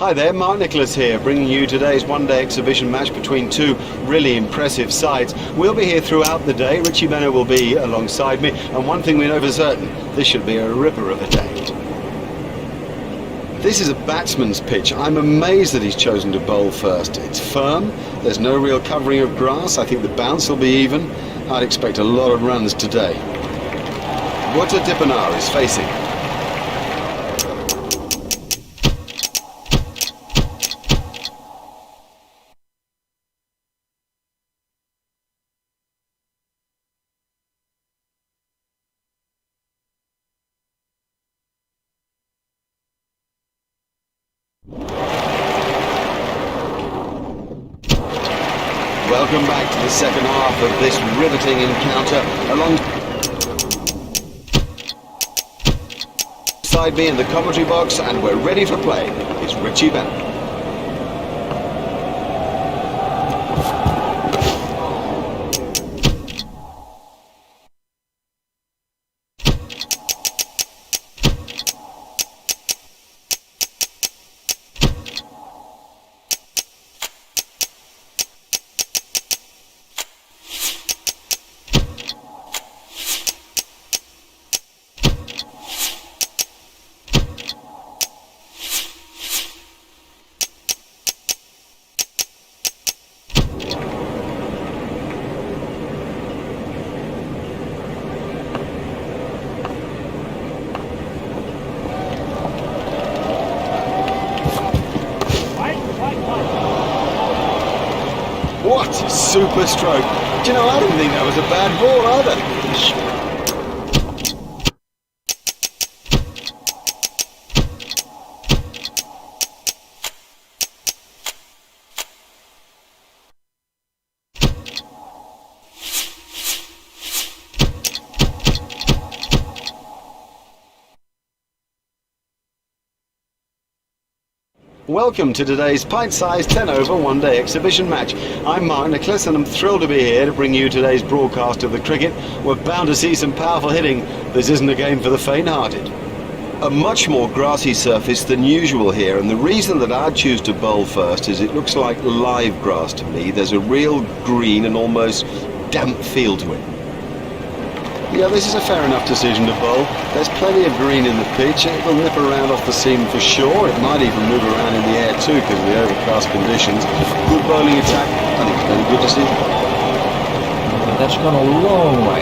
Hi there, Mark Nicholas here, bringing you today's one-day exhibition match between two really impressive sides. We'll be here throughout the day. Richie Benaud will be alongside me, and one thing we know for certain, this should be a ripper of a day. This is a batsman's pitch. I'm amazed that he's chosen to bowl first. It's firm, there's no real covering of grass. I think the bounce will be even. I'd expect a lot of runs today. Wouter Dippenaar is facing. Welcome back to the second half of this riveting encounter. Alongside me in the commentary box, and we're ready for play, is Richie Benaud. What a super stroke. Do you know, I didn't think that was a bad ball either. Welcome to today's pint-sized 10-over one-day exhibition match. I'm Mark Nicholas, and I'm thrilled to be here to bring you today's broadcast of the cricket. We're bound to see some powerful hitting. This isn't a game for the faint-hearted. A much more grassy surface than usual here, and the reason that I'd choose to bowl first is it looks like live grass to me. There's a real green and almost damp feel to it. Yeah, this is a fair enough decision to bowl. There's plenty of green in the pitch. It will nip around off the seam for sure. It might even move around in the air too because of the overcast conditions. Good bowling attack. I think it's very good to see. That's gone a long way.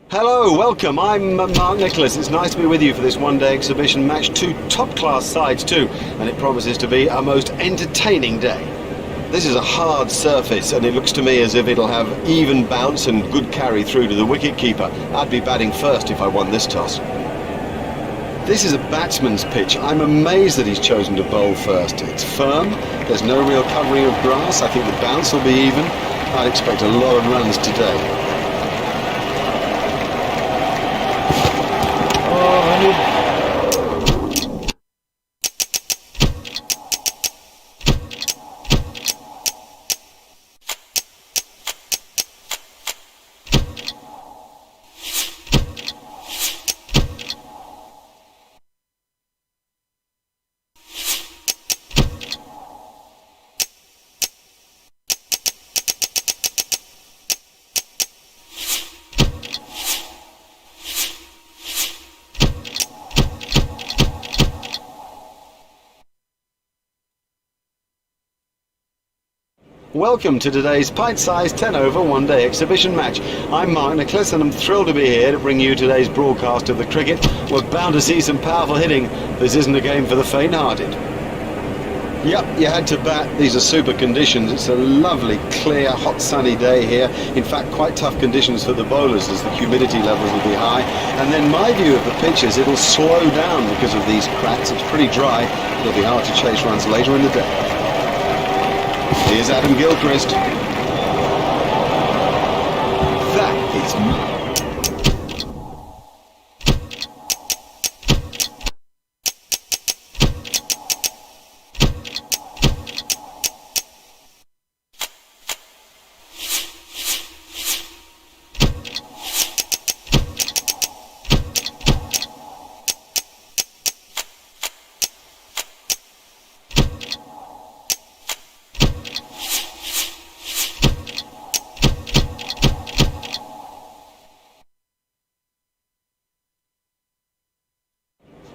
Hello, welcome. I'm Mark Nicholas. It's nice to be with you for this one-day exhibition match. Two top-class sides too, and it promises to be a most entertaining day. This is a hard surface, and it looks to me as if it'll have even bounce and good carry through to the wicket-keeper. I'd be batting first if I won this toss. This is a batsman's pitch. I'm amazed that he's chosen to bowl first. It's firm, there's no real covering of grass. I think the bounce will be even. I'd expect a lot of runs today. Welcome to today's pint-sized 10-over one-day exhibition match. I'm Mark Nicholas, and I'm thrilled to be here to bring you today's broadcast of the cricket. We're bound to see some powerful hitting. This isn't a game for the faint-hearted. Yep, you had to bat. These are super conditions. It's a lovely, clear, hot, sunny day here. In fact, quite tough conditions for the bowlers as the humidity levels will be high. And then my view of the pitch is it'll slow down because of these cracks. It's pretty dry. It'll be hard to chase runs later in the day. Here's Adam Gilchrist. That is...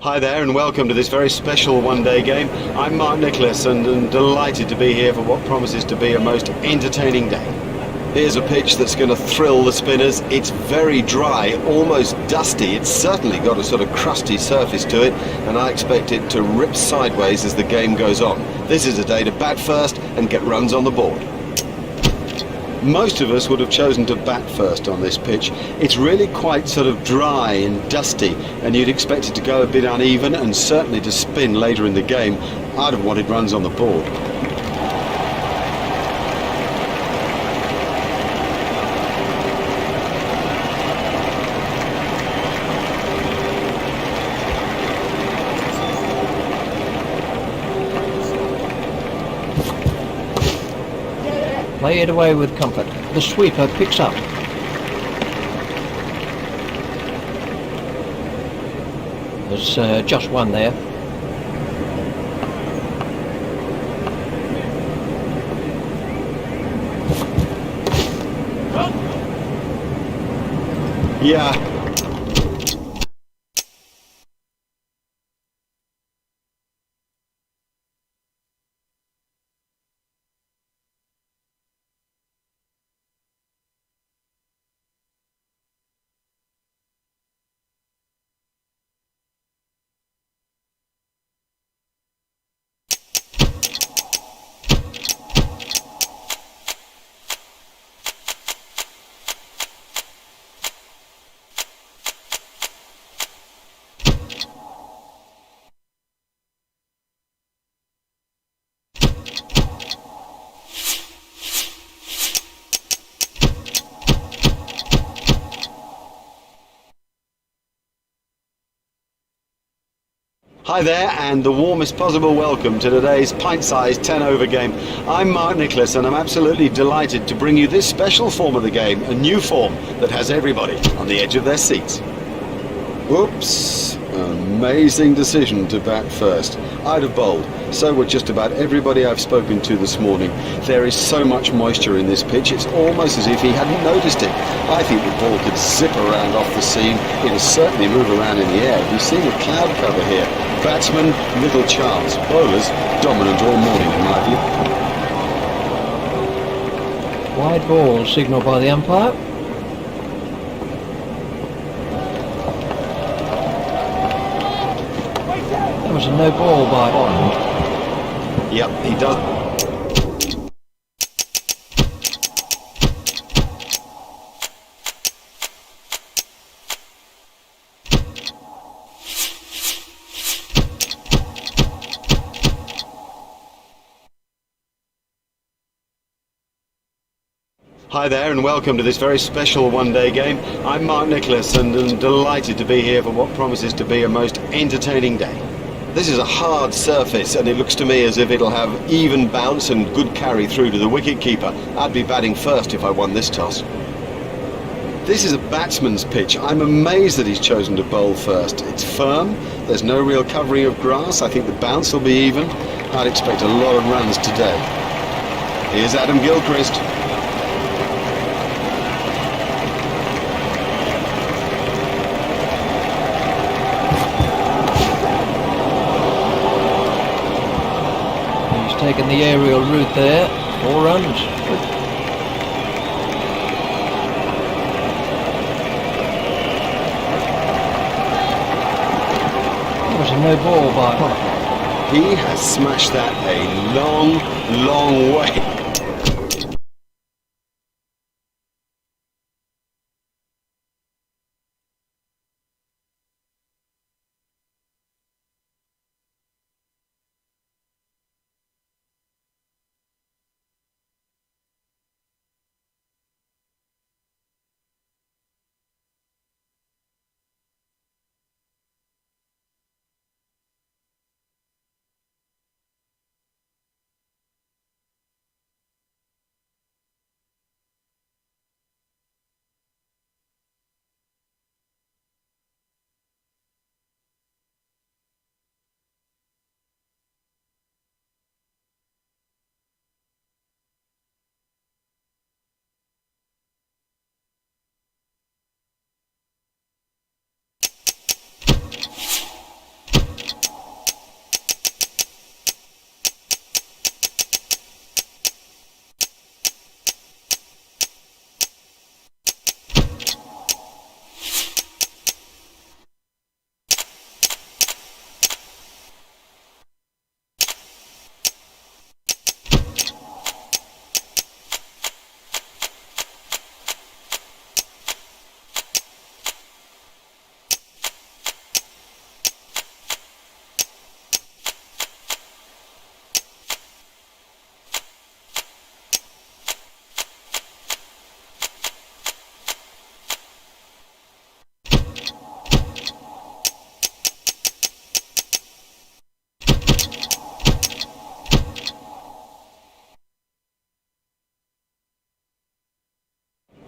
Hi there and welcome to this very special one-day game. I'm Mark Nicholas and I'm delighted to be here for what promises to be a most entertaining day. Here's a pitch that's going to thrill the spinners. It's very dry, almost dusty. It's certainly got a sort of crusty surface to it, and I expect it to rip sideways as the game goes on. This is a day to bat first and get runs on the board. Most of us would have chosen to bat first on this pitch. It's really quite sort of dry and dusty, and you'd expect it to go a bit uneven and certainly to spin later in the game. I'd have wanted runs on the board. Play it away with comfort. The sweeper picks up. There's just one there. Yeah. Hi there, and the warmest possible welcome to today's pint-sized 10-over game. I'm Mark Nicholas, and I'm absolutely delighted to bring you this special form of the game, a new form that has everybody on the edge of their seats. Whoops, amazing decision to bat first. I'd have bowled. So would just about everybody I've spoken to this morning. There is so much moisture in this pitch, it's almost as if he hadn't noticed it. I think the ball could zip around off the seam. It'll certainly move around in the air. We've seen a cloud cover here. Batsman, little chance. Bowlers, dominant all morning in my view. Wide ball signalled by the umpire. That was a no ball by Bond. Yep, he does. Hi there and welcome to this very special one-day game. I'm Mark Nicholas and I'm delighted to be here for what promises to be a most entertaining day. This is a hard surface and it looks to me as if it'll have even bounce and good carry through to the wicket-keeper. I'd be batting first if I won this toss. This is a batsman's pitch. I'm amazed that he's chosen to bowl first. It's firm, there's no real covering of grass. I think the bounce will be even. I'd expect a lot of runs today. Here's Adam Gilchrist. Taken the aerial route there. 4 runs. That was a no ball by Bond. He has smashed that a long, long way.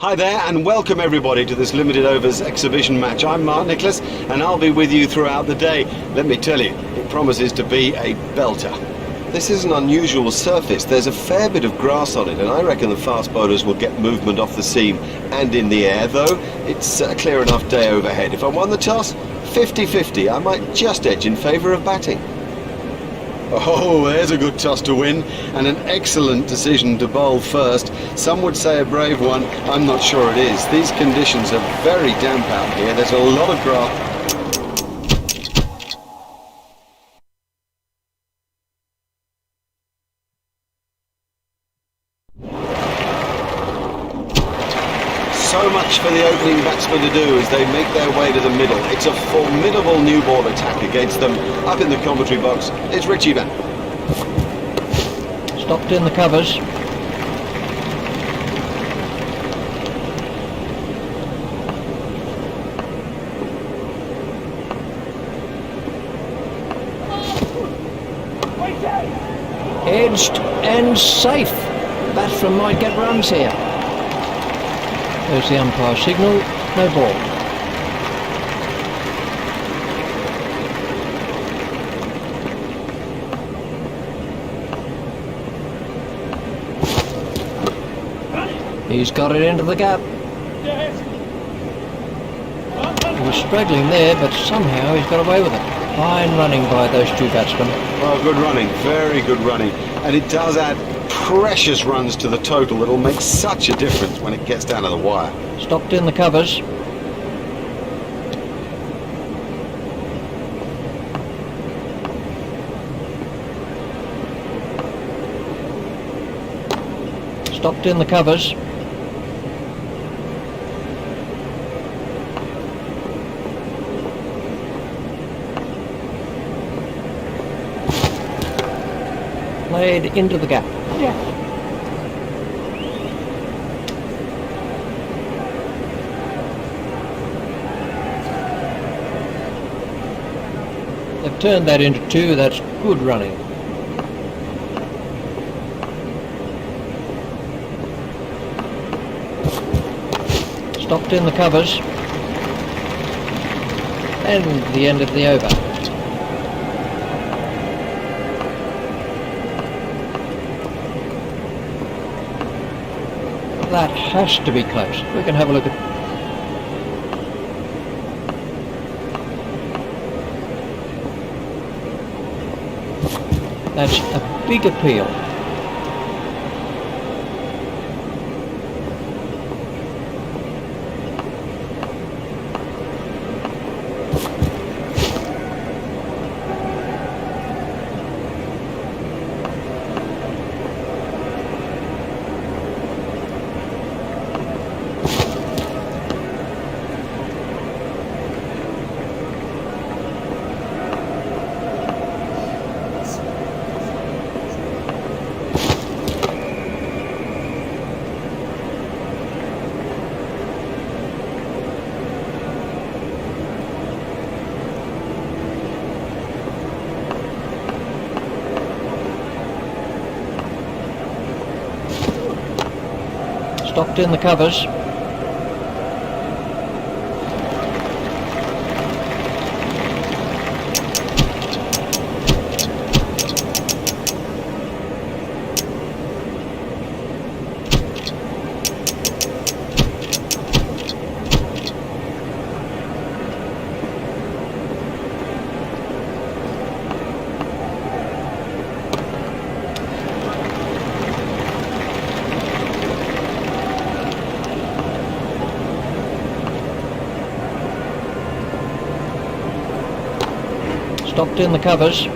Hi there and welcome everybody to this limited overs exhibition match. I'm Mark Nicholas and I'll be with you throughout the day. Let me tell you, it promises to be a belter. This is an unusual surface. There's a fair bit of grass on it, and I reckon the fast bowlers will get movement off the seam and in the air, though it's a clear enough day overhead. If I won the toss, 50-50, I might just edge in favour of batting. Oh, there's a good toss to win and an excellent decision to bowl first. Some would say a brave one. I'm not sure it is. These conditions are very damp out here. There's a lot of grass. So much for the opening batsmen to do as they make their way to the middle. It's a formidable new ball attack against them. Up in the commentary box is Richie Van. Stopped in the covers. Edged and safe. Batsman might get runs here. There's the umpire signal, no ball. He's got it into the gap. He was struggling there, but somehow he's got away with it. Fine running by those two batsmen. Oh, good running, very good running. And it does add precious runs to the total that'll make such a difference when it gets down to the wire. Stopped in the covers. Stopped in the covers. Played into the gap. They've turned that into two. That's good running. Stopped in the covers. And the end of the over. That has to be close. We can have a look at... That's a big appeal. Stopped in the covers. Stopped in the covers.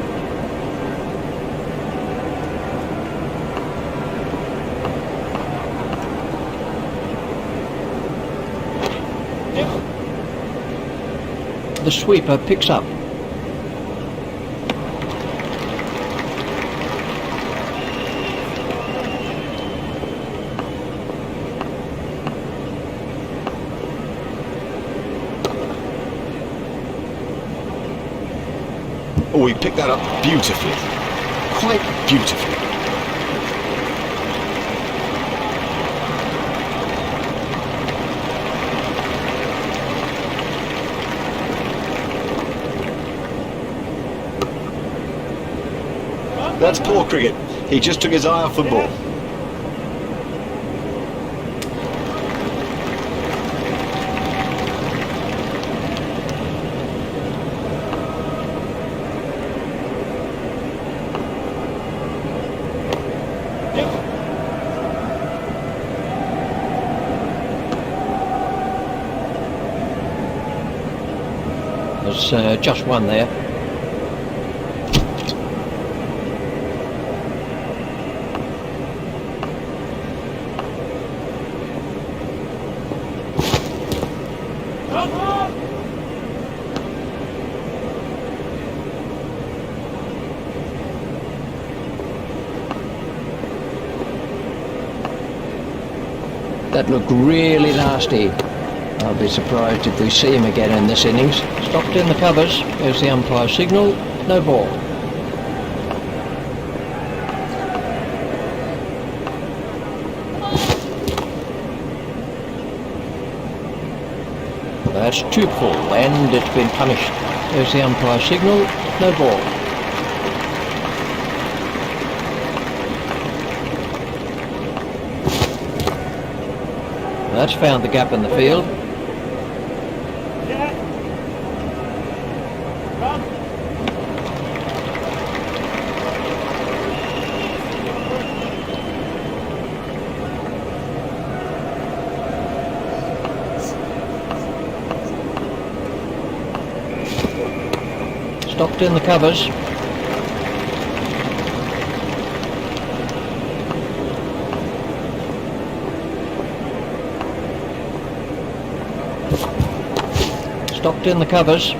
The sweeper picks up. Oh, he picked that up beautifully. Quite beautifully. That's poor cricket. He just took his eye off the ball. There's just one there. That looked really nasty. I'll be surprised if we see him again in this innings. Stopped in the covers. There's the umpire signal. No ball. That's too full and it's been punished. There's the umpire signal. No ball. That's found the gap in the field. Stopped in the covers. Stopped in the covers.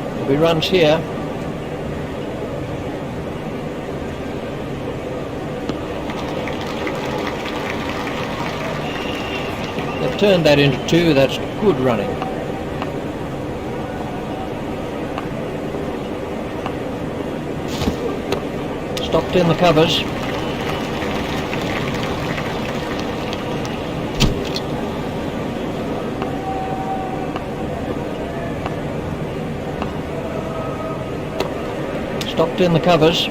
There'll be runs here. They've turned that into 2, that's good running. Stopped in the covers. Stopped in the covers.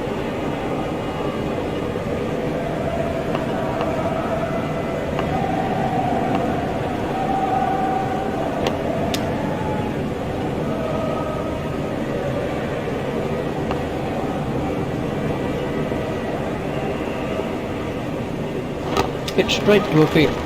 Hit straight to a field.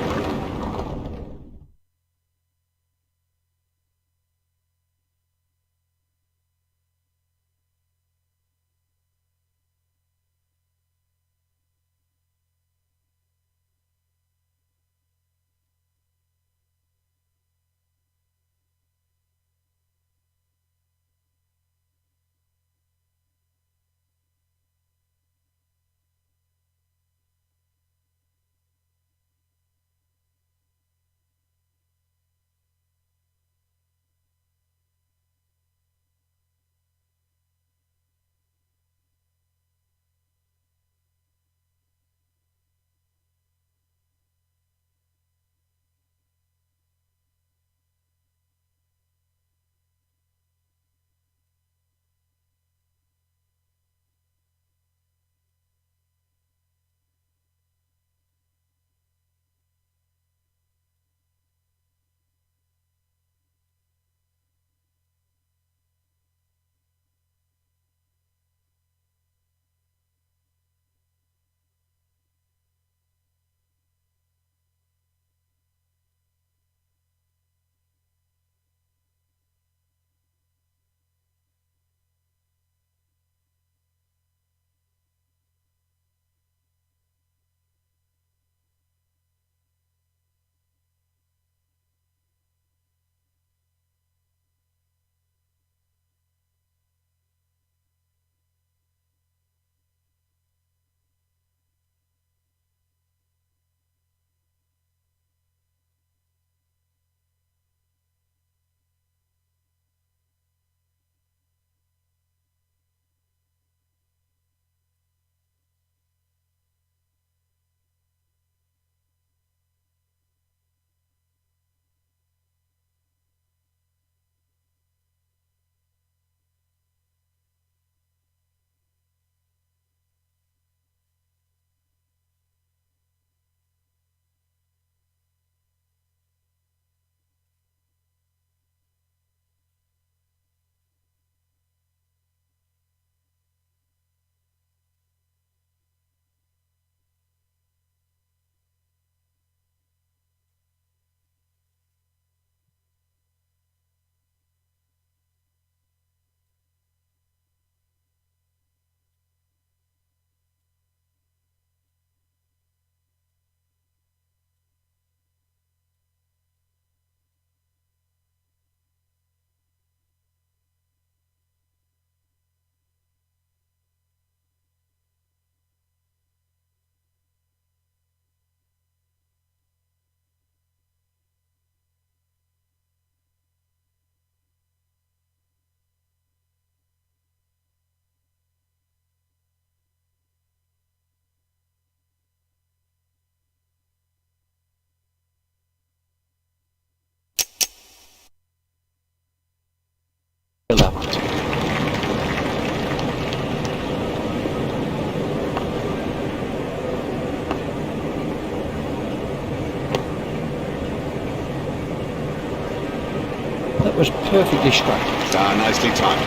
was perfectly struck. Ah, nicely timed.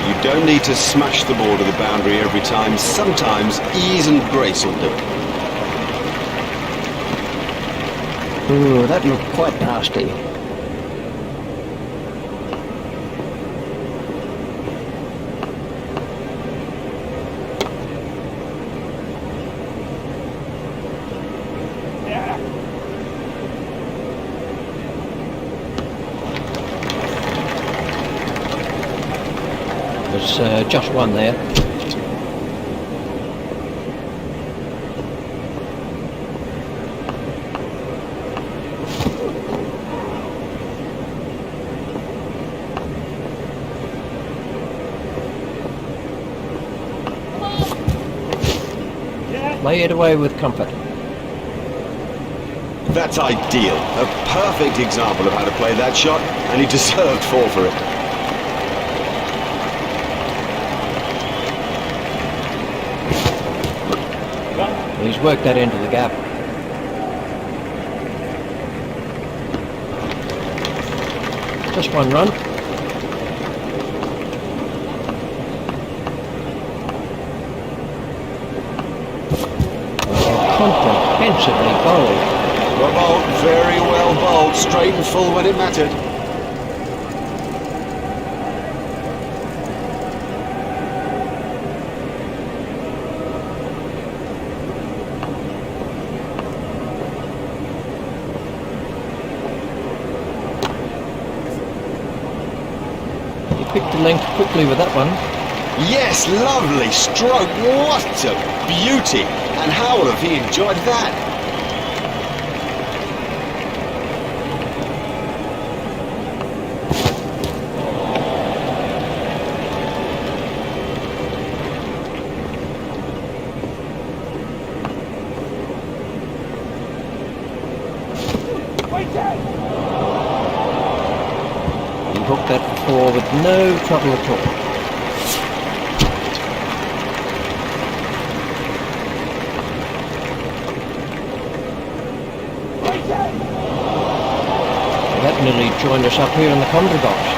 You don't need to smash the ball to the boundary every time. Sometimes ease and grace will do it. Ooh, that looked quite nasty. There's just one there. Lay it away with comfort. That's ideal. A perfect example of how to play that shot, and he deserved 4 for it. He's worked that into the gap. Just one run. Comprehensively bowled. Well bowled, very well bowled, straight and full when it mattered. He picked the length quickly with that one. Yes, lovely stroke. What a beauty. And how would have he enjoyed that? He hooked that before with no trouble at all. That nearly joined us up here in the commentary box.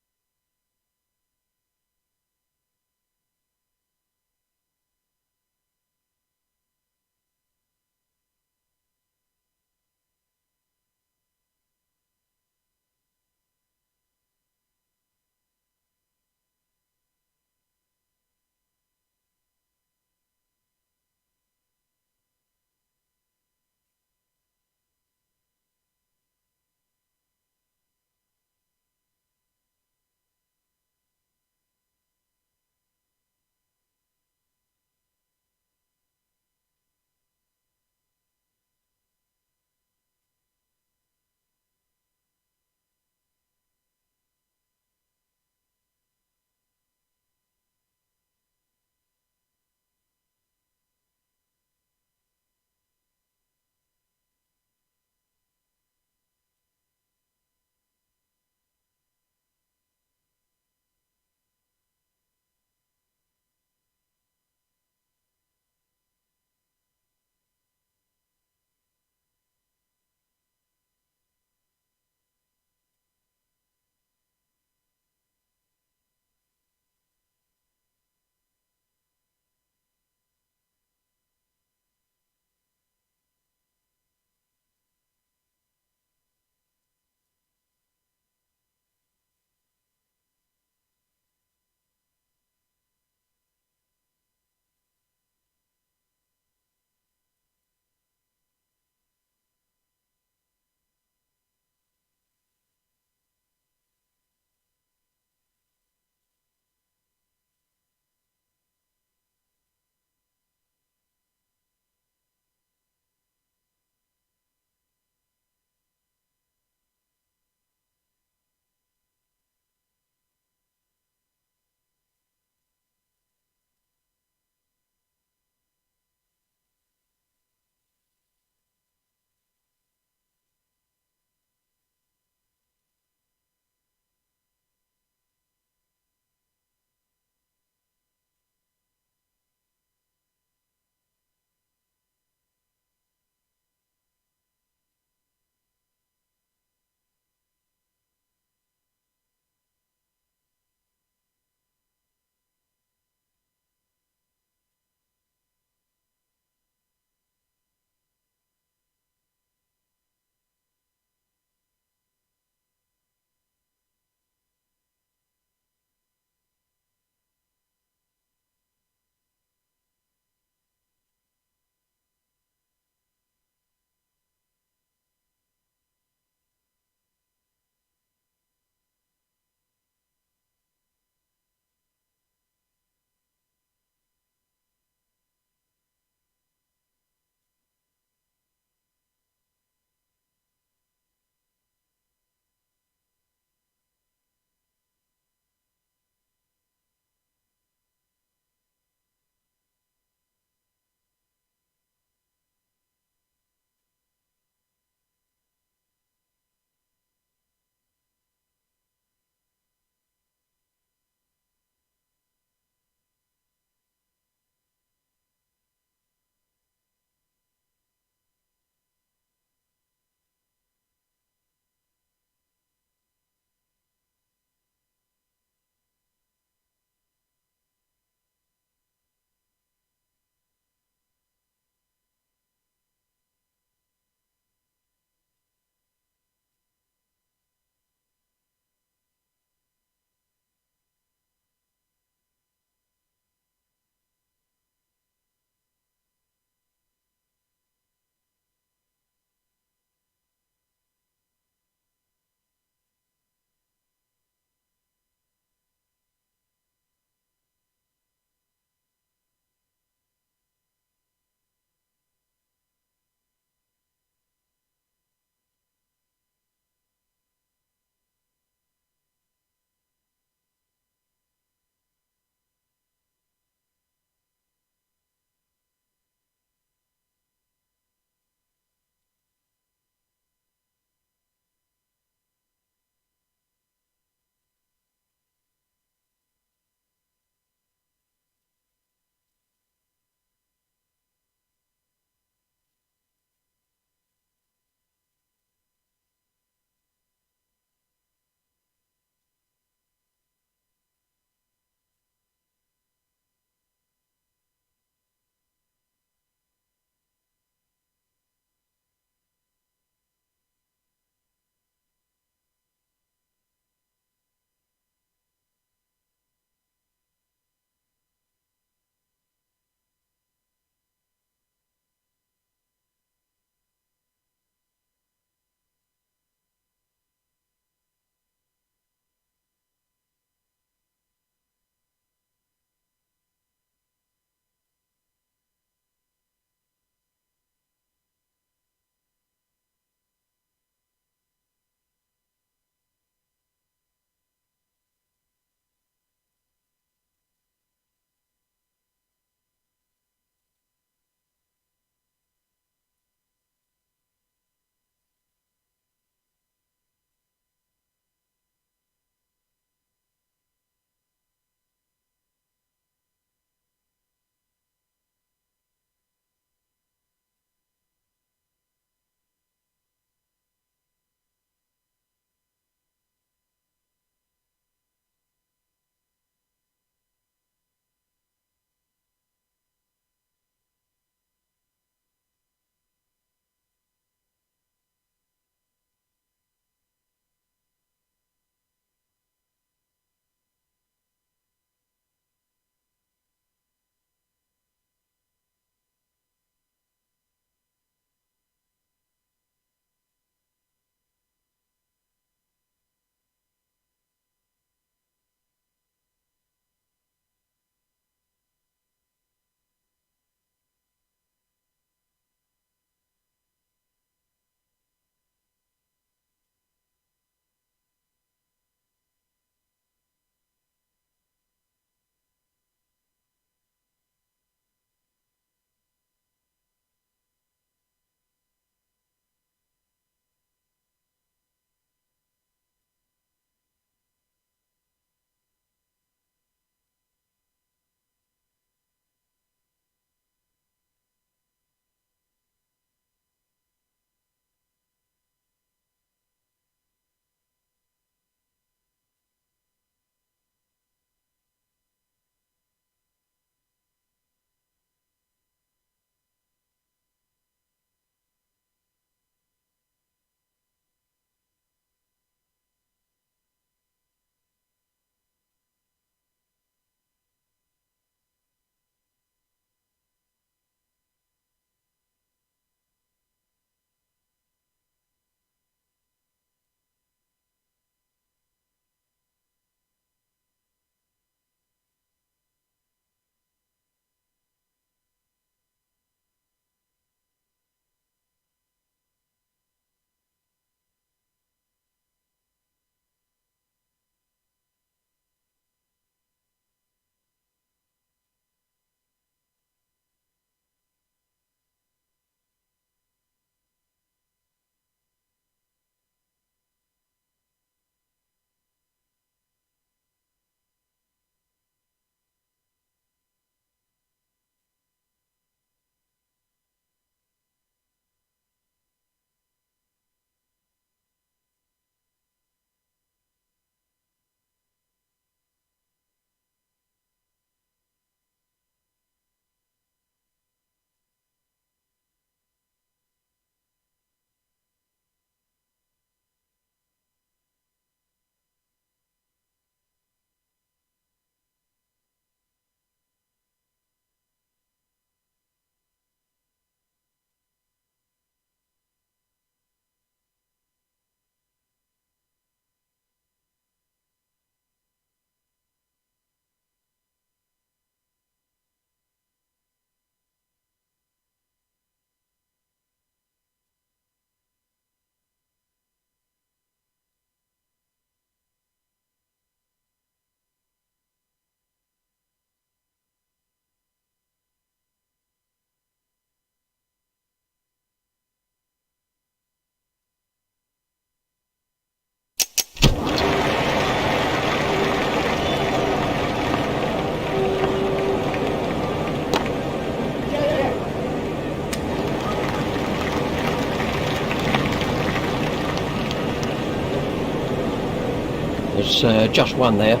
There's just one there.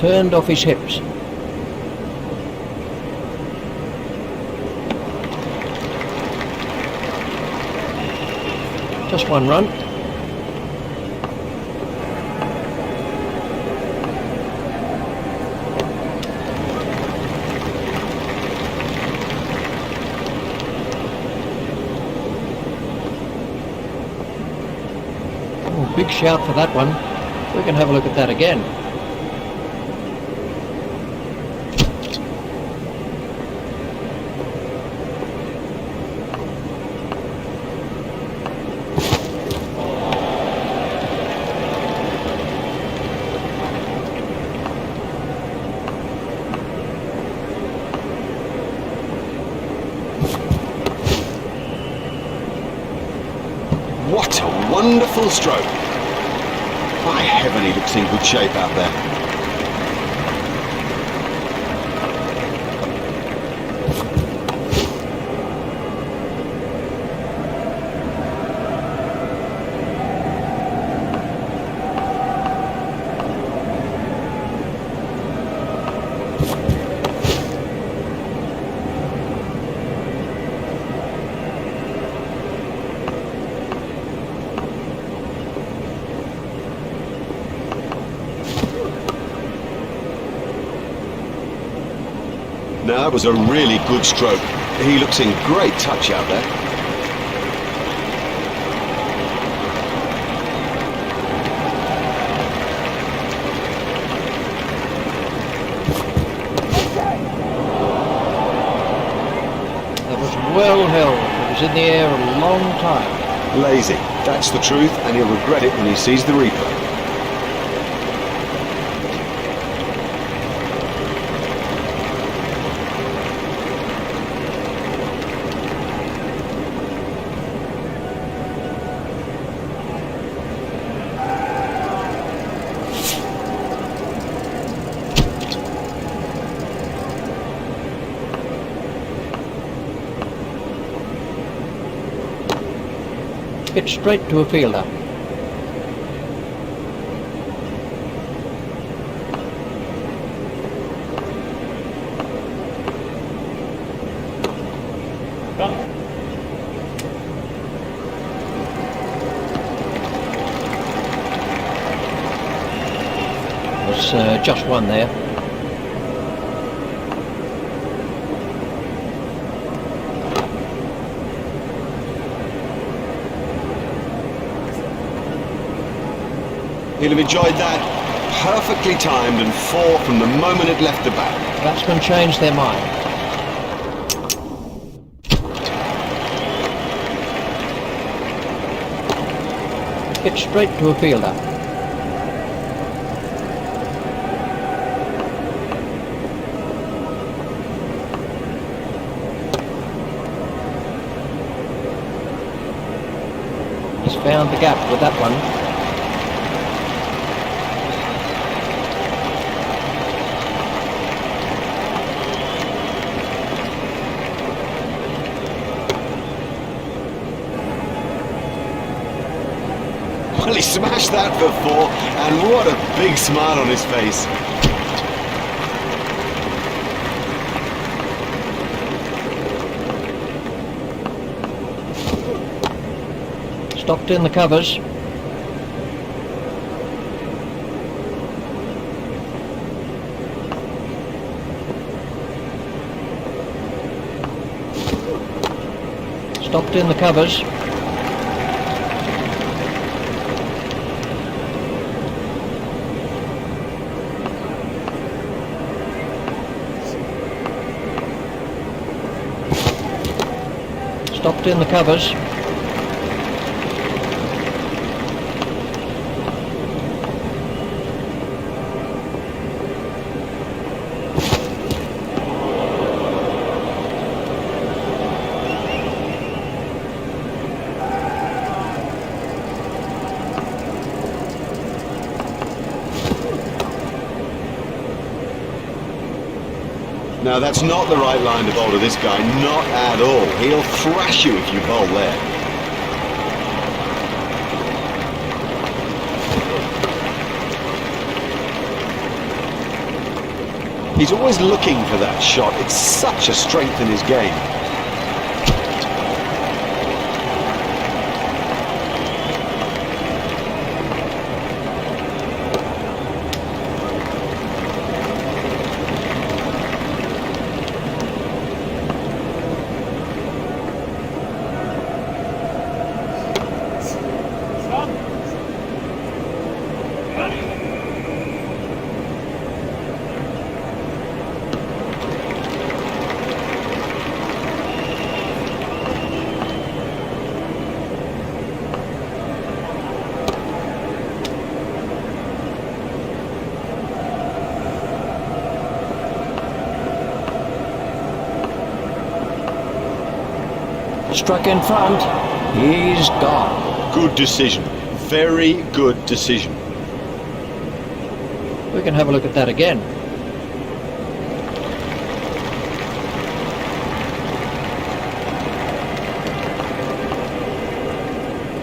Turned off his hips. Just one run. Oh, big shout for that one. We can have a look at that again. What a wonderful stroke. By heaven, he looks in good shape out there. No, it was a really good stroke. He looks in great touch out there. That was well held. It was in the air a long time. Lazy, that's the truth, and he'll regret it when he sees the replay. Hit straight to a fielder. There's just one there. He'll have enjoyed that. Perfectly timed and four from the moment it left the bat. Batsmen changed their mind. Hit straight to a fielder. He's found the gap with that one. Well, he smashed that for four, and what a big smile on his face. Stopped in the covers. Stopped in the covers. Stopped in the covers. Now that's not the right line to bowl to this guy, not at all. He'll thrash you if you bowl there. He's always looking for that shot. It's such a strength in his game. Struck in front. He's gone. Good decision. Very good decision. We can have a look at that again.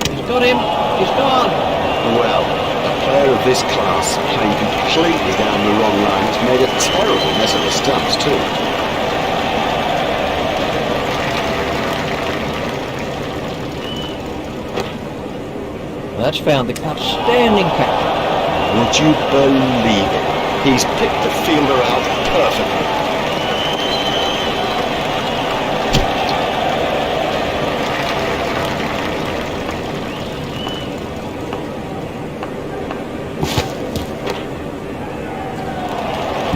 He's got him. He's gone. Well, a player of this class playing completely down the wrong line has made a terrible mess of the stumps too. That's found the outstanding catch. Would you believe it? He's picked the fielder out perfectly.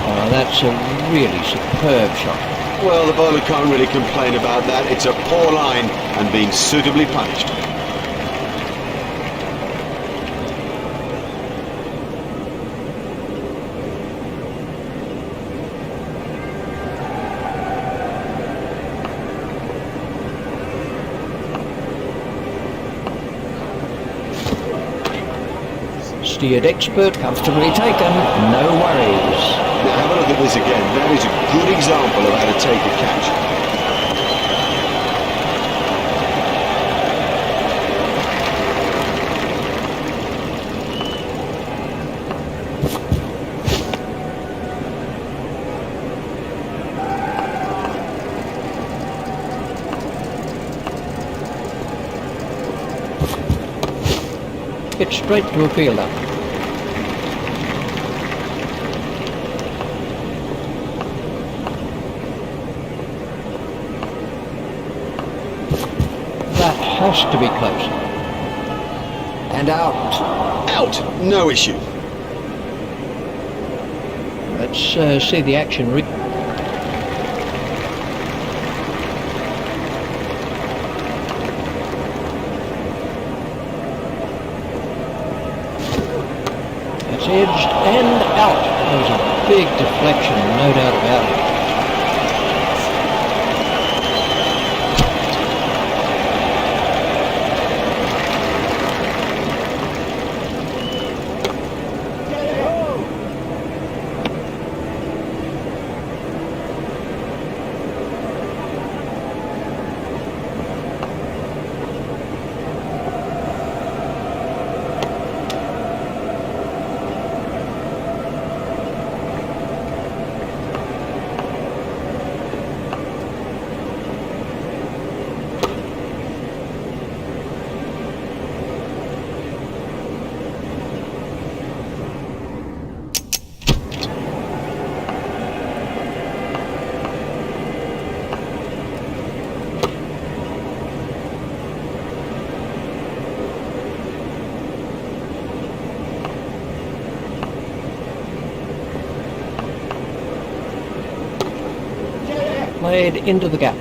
Oh, that's a really superb shot. Well, the bowler can't really complain about that. It's a poor line and being suitably punished. Steered expert, comfortably taken, no worries. Now have a look at this again. That is a good example of how to take a catch. Hit straight to a fielder. That has to be close. And out. Out! No issue. Let's see the action. It's edged and out. There was a big deflection, no doubt about it. Played into the gap.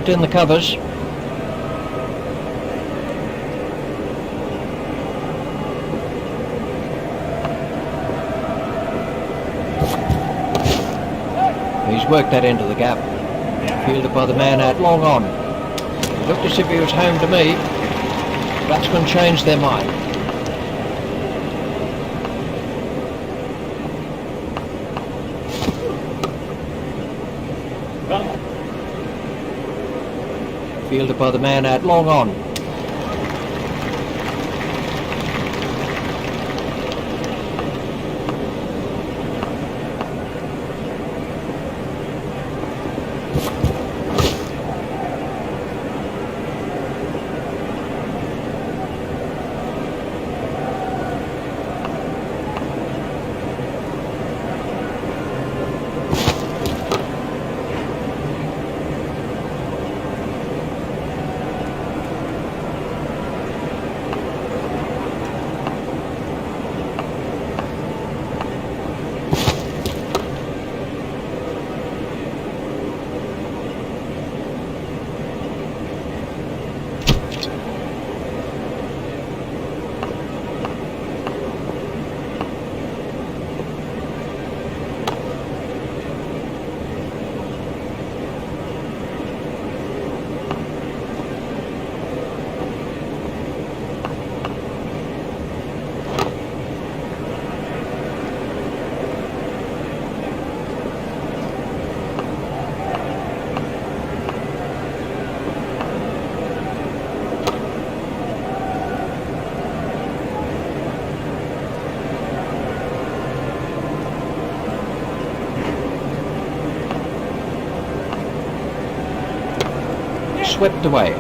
Stopped in the covers. He's worked that into the gap. Fielded by the man out long on. It looked as if he was home to me. Batsmen changed their mind. Fielded by the man out long on. Swept away.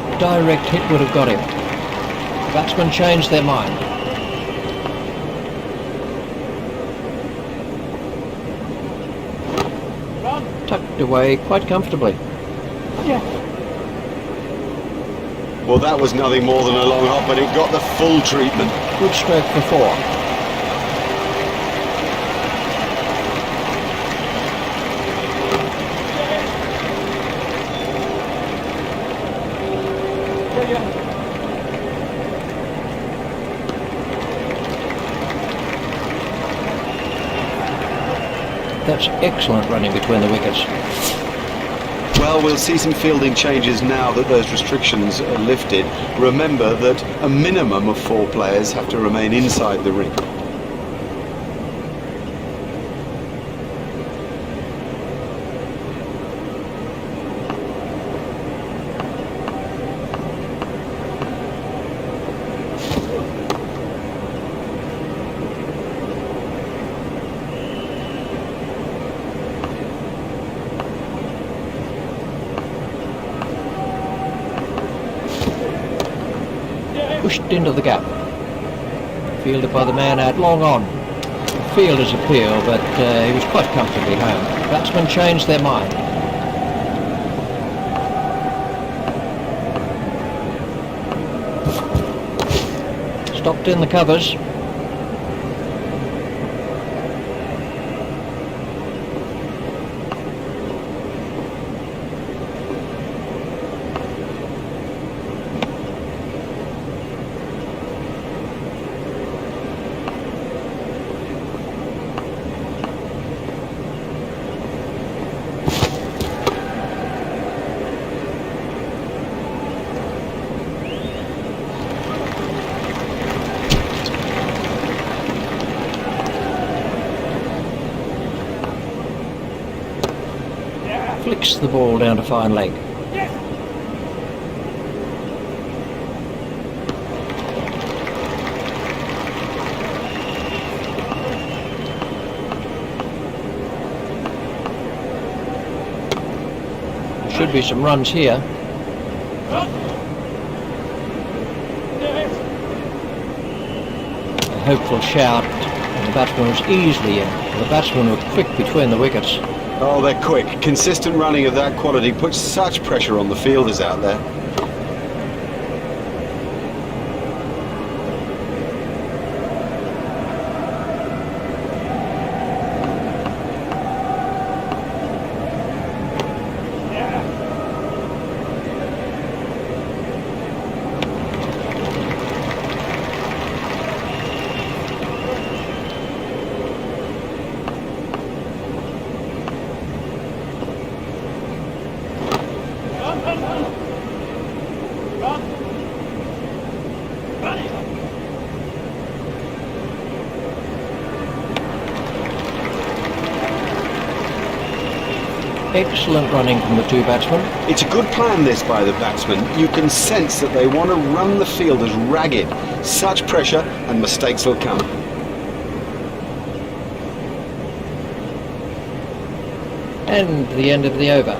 A direct hit would have got him. Batsmen changed their mind. Tucked away quite comfortably. Well, that was nothing more than a long hop, but it got the full treatment. Good stroke for 4. That's excellent running between the wickets. Well, we'll see some fielding changes now that those restrictions are lifted. Remember that a minimum of 4 players have to remain inside the ring. Pushed into the gap. Fielded by the man out long on. The fielder's appeal, but he was quite comfortably home. Batsmen changed their mind. Stopped in the covers. Flicks the ball down to fine leg. There should be some runs here. A hopeful shout, and the batsman was easily in. The batsmen were quick between the wickets. Oh, they're quick. Consistent running of that quality puts such pressure on the fielders out there. Excellent running from the two batsmen. It's a good plan, this, by the batsmen. You can sense that they want to run the field as ragged. Such pressure and mistakes will come. And the end of the over.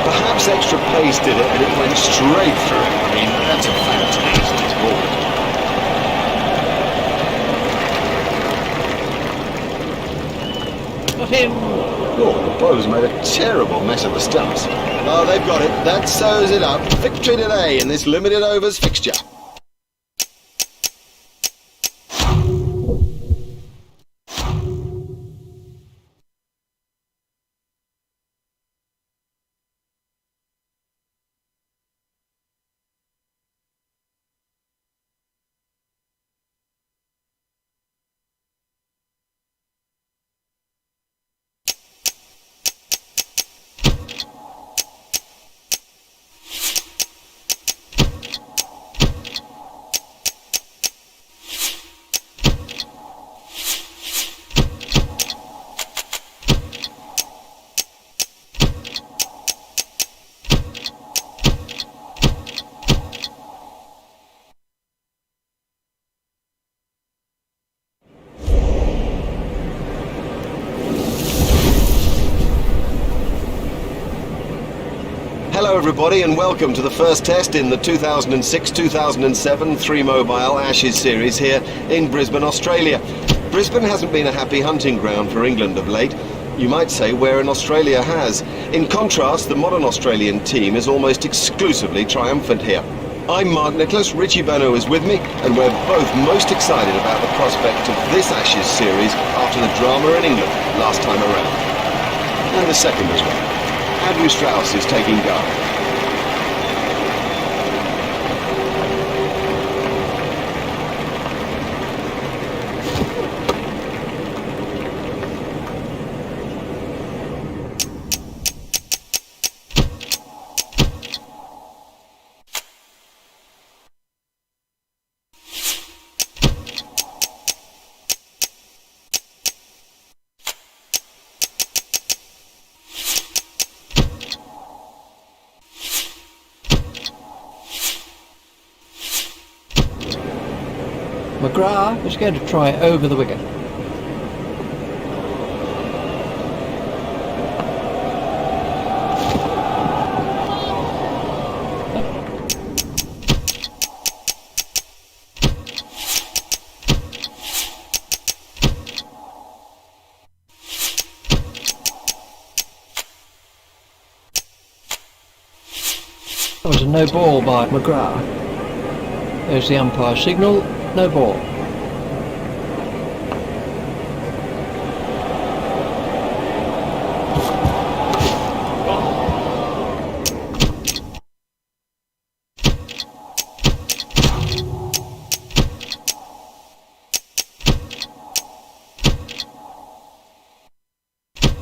Perhaps extra pace did it, and it went straight through. I mean, that's a fantastic ball. Got him. Oh, the bowler's made a terrible mess of the stumps. Oh, they've got it. That sews it up. Victory today in this limited overs fixture. Hello everybody and welcome to the first test in the 2006-2007 Three Mobile Ashes series here in Brisbane, Australia. Brisbane hasn't been a happy hunting ground for England of late. You might say wherein Australia has. In contrast, the modern Australian team is almost exclusively triumphant here. I'm Mark Nicholas, Richie Benaud is with me, and we're both most excited about the prospect of this Ashes series after the drama in England last time around. And the second as well. Andrew Strauss is taking guard. McGrath is going to try over the wicket. That was a no ball by McGrath. There's the umpire signal, no ball.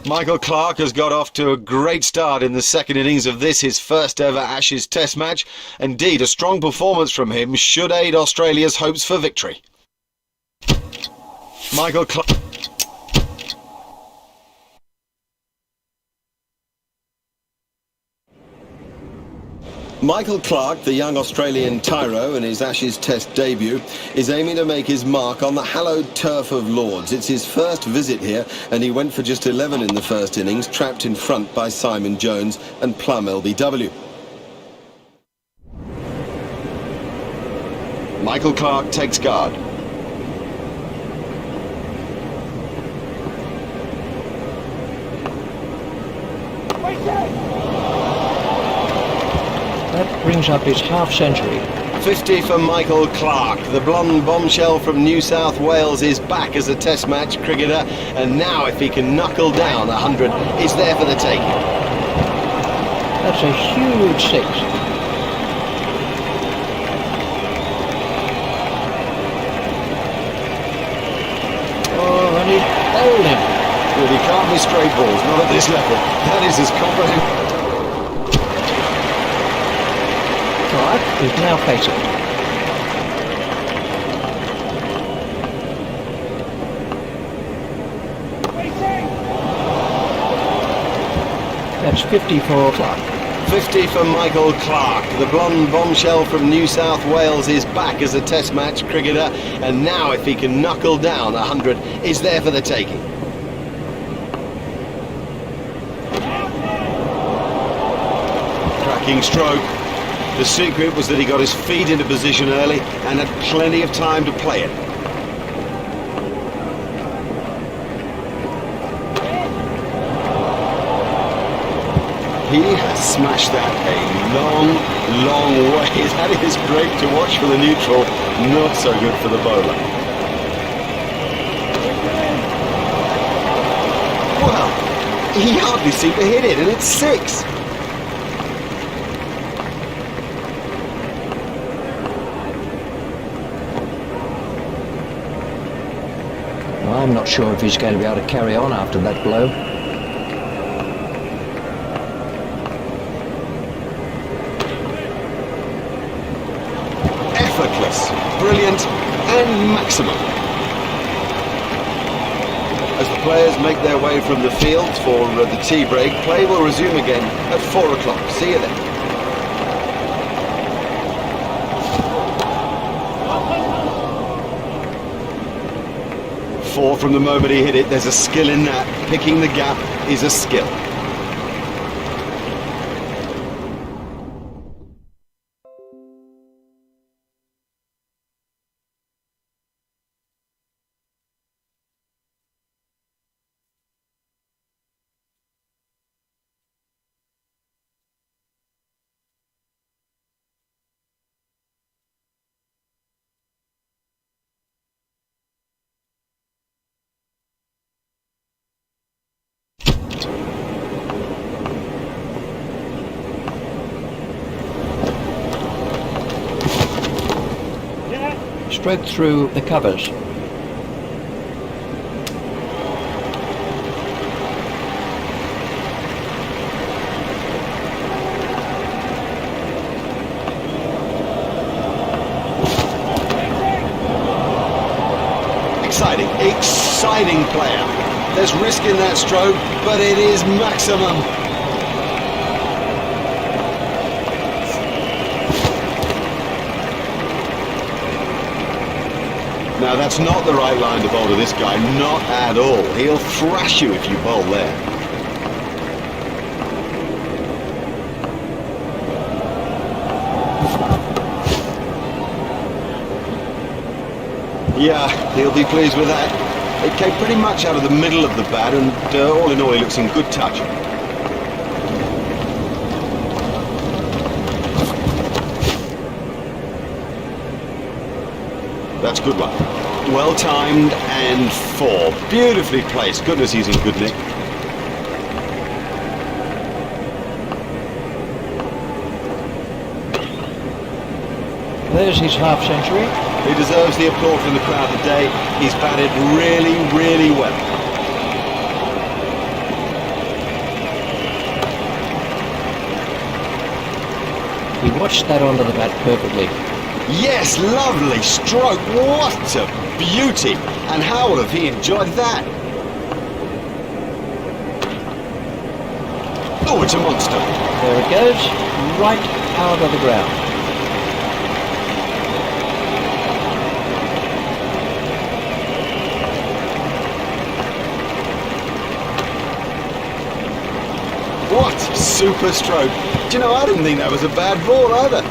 Michael Clarke has got off to a great start in the second innings of this, his first ever Ashes Test match. Indeed, a strong performance from him should aid Australia's hopes for victory. Michael Clarke. Michael Clarke, the young Australian tyro in his Ashes Test debut, is aiming to make his mark on the hallowed turf of Lords. It's his first visit here, and he went for just 11 in the first innings, trapped in front by Simon Jones and Plum LBW. Michael Clarke takes guard. That brings up his half-century. 50 for Michael Clarke. The blonde bombshell from New South Wales is back as a Test match cricketer, and now if he can knuckle down 100, it's there for the taking. That's a huge six. Oh, and he bowled him. Well, he can't be straight balls, not at this level. That is as comprehensive. Clarke is now facing. That's 50 for Clarke. 50 for Michael Clarke. The blonde bombshell from New South Wales is back as a Test match cricketer, and now if he can knuckle down 100, it's there for the taking. Cracking stroke. The secret was that he got his feet into position early and had plenty of time to play it. He has smashed that a long, long way. That is great to watch for the neutral, not so good for the bowler. Well, he hardly seemed to hit it, and it's six. I'm not sure if he's going to be able to carry on after that blow. Effortless, brilliant, and maximum. As the players make their way from the field for the tea break, play will resume again at 4 o'clock. See you then. 4 from the moment he hit it. There's a skill in that. Picking the gap is a skill. Stroke through the covers. Exciting player. There's risk in that stroke, but it is maximum. Now that's not the right line to bowl to this guy, not at all. He'll thrash you if you bowl there. Yeah, he'll be pleased with that. It came pretty much out of the middle of the bat, and all in all, he looks in good touch. That's a good one. Well timed and 4. Beautifully placed. Goodness, he's in good nick. There's his half century. He deserves the applause from the crowd today. He's batted really, really well. He watched that onto the bat perfectly. Yes, lovely stroke. What a beauty. And how would have he enjoyed that? Oh, it's a monster. There it goes, right out of the ground. What a super stroke. Do you know, I didn't think that was a bad ball either.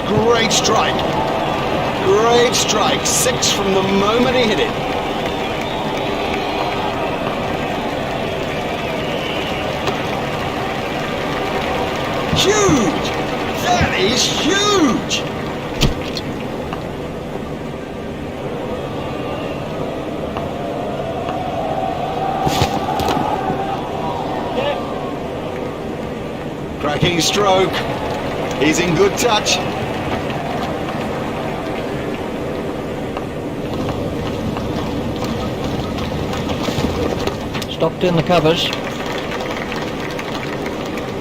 Great strike. Great strike. 6 from the moment he hit it. Huge! That is huge! Cracking stroke. He's in good touch. Stopped in the covers.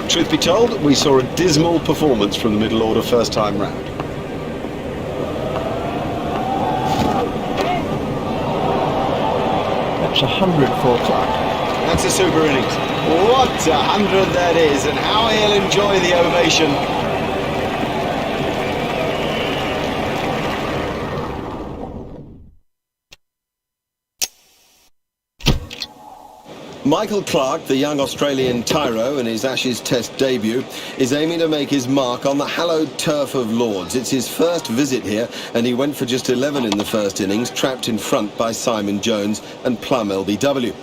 Truth be told, we saw a dismal performance from the middle order first time round. That's 100 for Clark. That's a super innings. What a 100 that is, and how he'll enjoy the ovation. Michael Clarke, the young Australian tyro in his Ashes Test debut, is aiming to make his mark on the hallowed turf of Lords. It's his first visit here, and he went for just 11 in the first innings, trapped in front by Simon Jones and Plum LBW.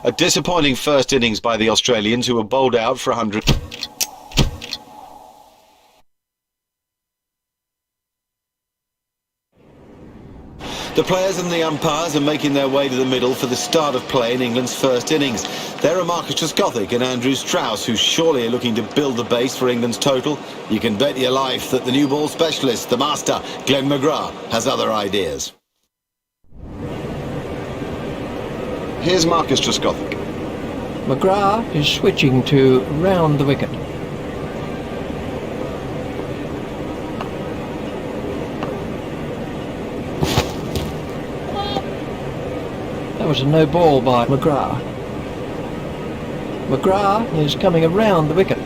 A disappointing first innings by the Australians, who were bowled out for 100. The players and the umpires are making their way to the middle for the start of play in England's first innings. There are Marcus Trescothick and Andrew Strauss, who surely are looking to build the base for England's total. You can bet your life that the new ball specialist, the master, Glenn McGrath, has other ideas. Here's Marcus Trescothick. McGrath is switching to round the wicket. That was a no ball by McGrath. McGrath is coming around the wicket.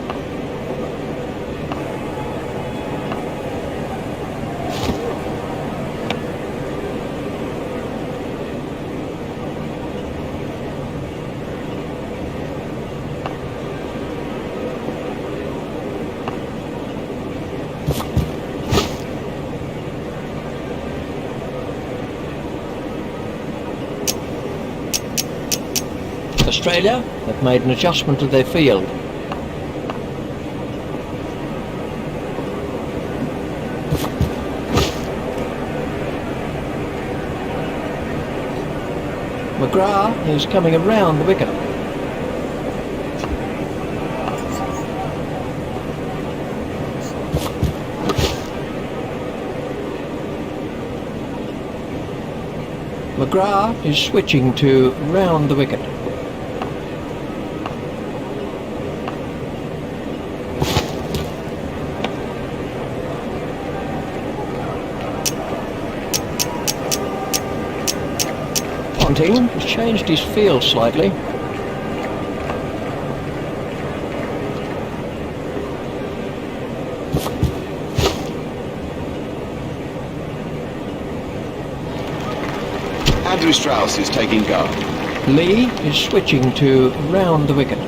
Australia have made an adjustment to their field. McGrath is coming around the wicket. McGrath is switching to round the wicket. Ponting has changed his field slightly. Andrew Strauss is taking guard. Lee is switching to round the wicket.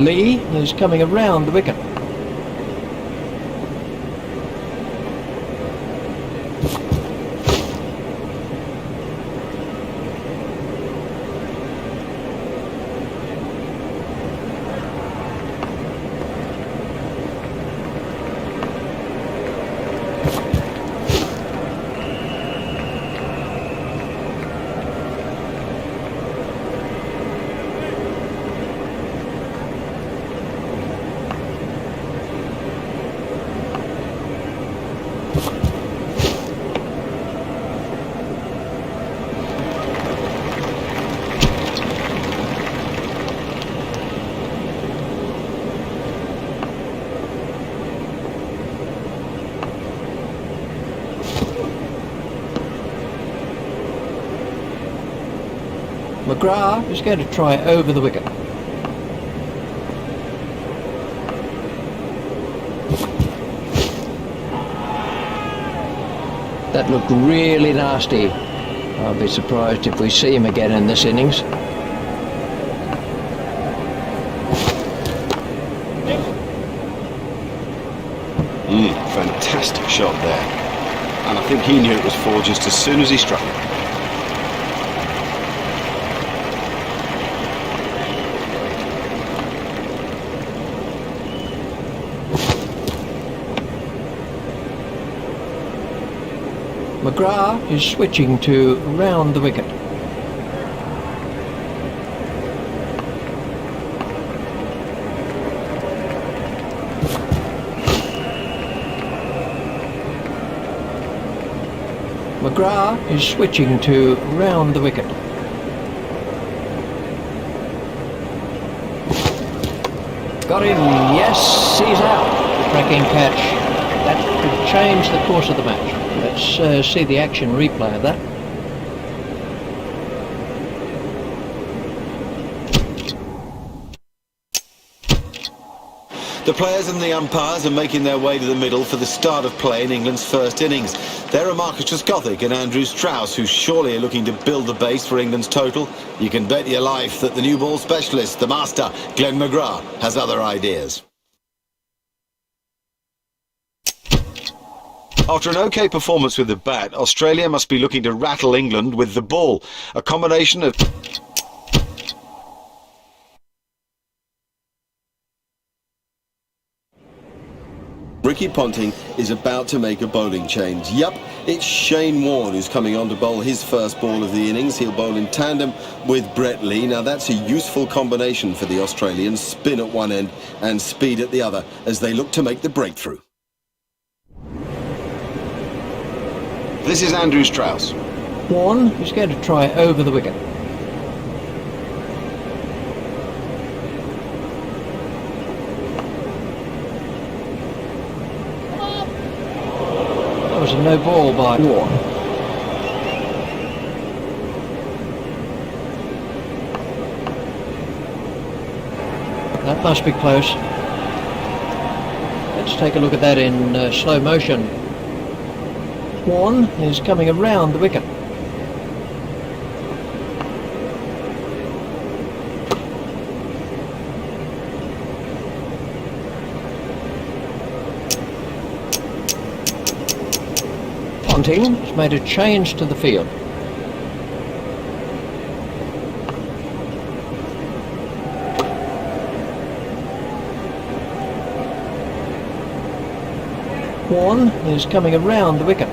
Lee is coming around the wicket. McGrath is going to try over the wicket. That looked really nasty. I'll be surprised if we see him again in this innings. Fantastic shot there. And I think he knew it was four just as soon as he struck it. McGrath is switching to round the wicket. McGrath is switching to round the wicket. Got him, yes, he's out. Cracking catch. That could change the course of the match. Let's see the action replay of that. The players and the umpires are making their way to the middle for the start of play in England's first innings. There are Marcus Trescothick and Andrew Strauss, who surely are looking to build the base for England's total. You can bet your life that the new ball specialist, the master, Glenn McGrath, has other ideas. After an OK performance with the bat, Australia must be looking to rattle England with the ball. A combination of... Ricky Ponting is about to make a bowling change. Yup, it's Shane Warne who's coming on to bowl his first ball of the innings. He'll bowl in tandem with Brett Lee. Now that's a useful combination for the Australians. Spin at one end and speed at the other as they look to make the breakthrough. This is Andrew Strauss. Warne is going to try over the wicket. That was a no ball by Warne. That must be close. Let's take a look at that in slow motion. Warne is coming around the wicket. Ponting has made a change to the field. Warne is coming around the wicket.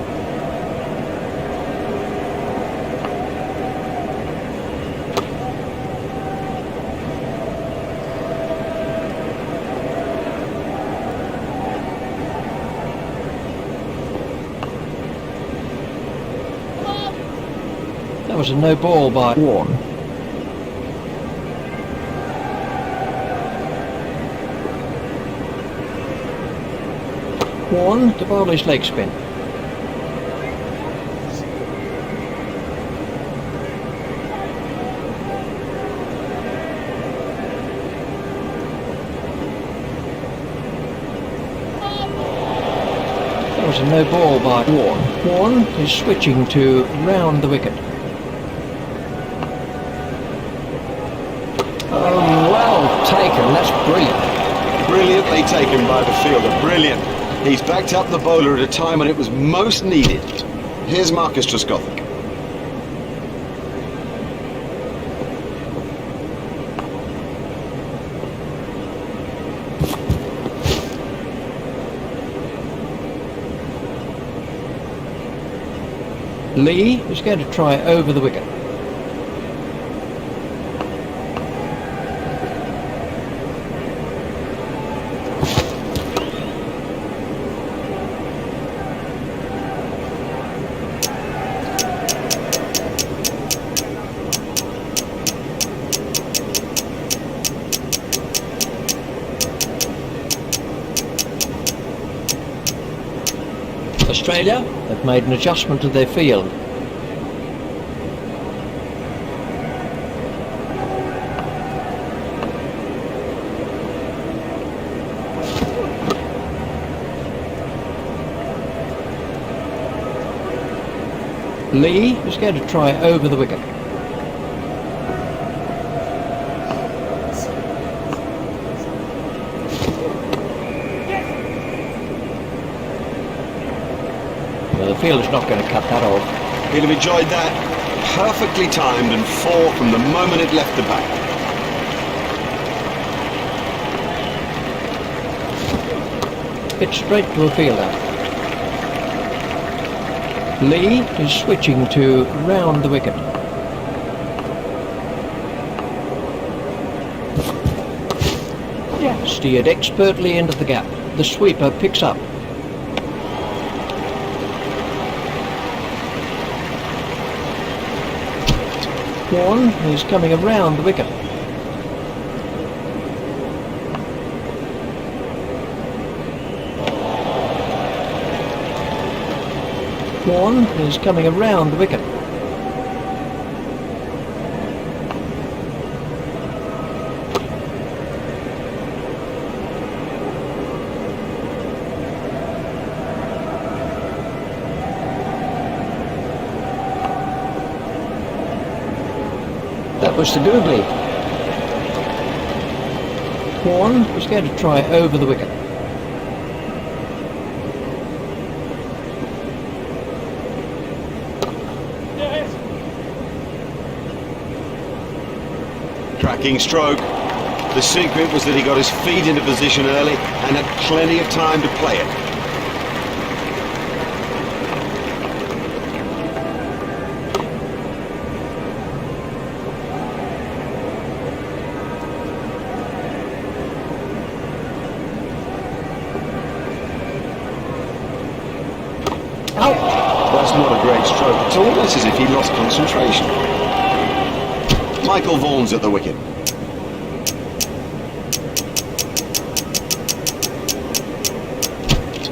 That was a no ball by Warne. Warne to bowl his leg spin. That was a no ball by Warne. Warne is switching to round the wicket. Oh, well taken, that's brilliant. Brilliantly taken by the fielder, brilliant. He's backed up the bowler at a time when it was most needed. Here's Marcus Trescothick. Lee is going to try over the wicket. Australia have made an adjustment to their field. Lee is going to try over the wicket. Well, the fielder's not going to cut that off. He'll have enjoyed that. Perfectly timed and 4 from the moment it left the bat. Hit straight to a fielder. Lee is switching to round the wicket. Steered expertly into the gap. The sweeper picks up. Warren is coming around the wicket. Warren is coming around the wicket. That was the googly. Warren is going to try over the wicket. Cracking stroke. The secret was that he got his feet into position early and had plenty of time to play it. That's not a great stroke. It's almost as if he lost concentration. Michael Vaughan's at the wicket.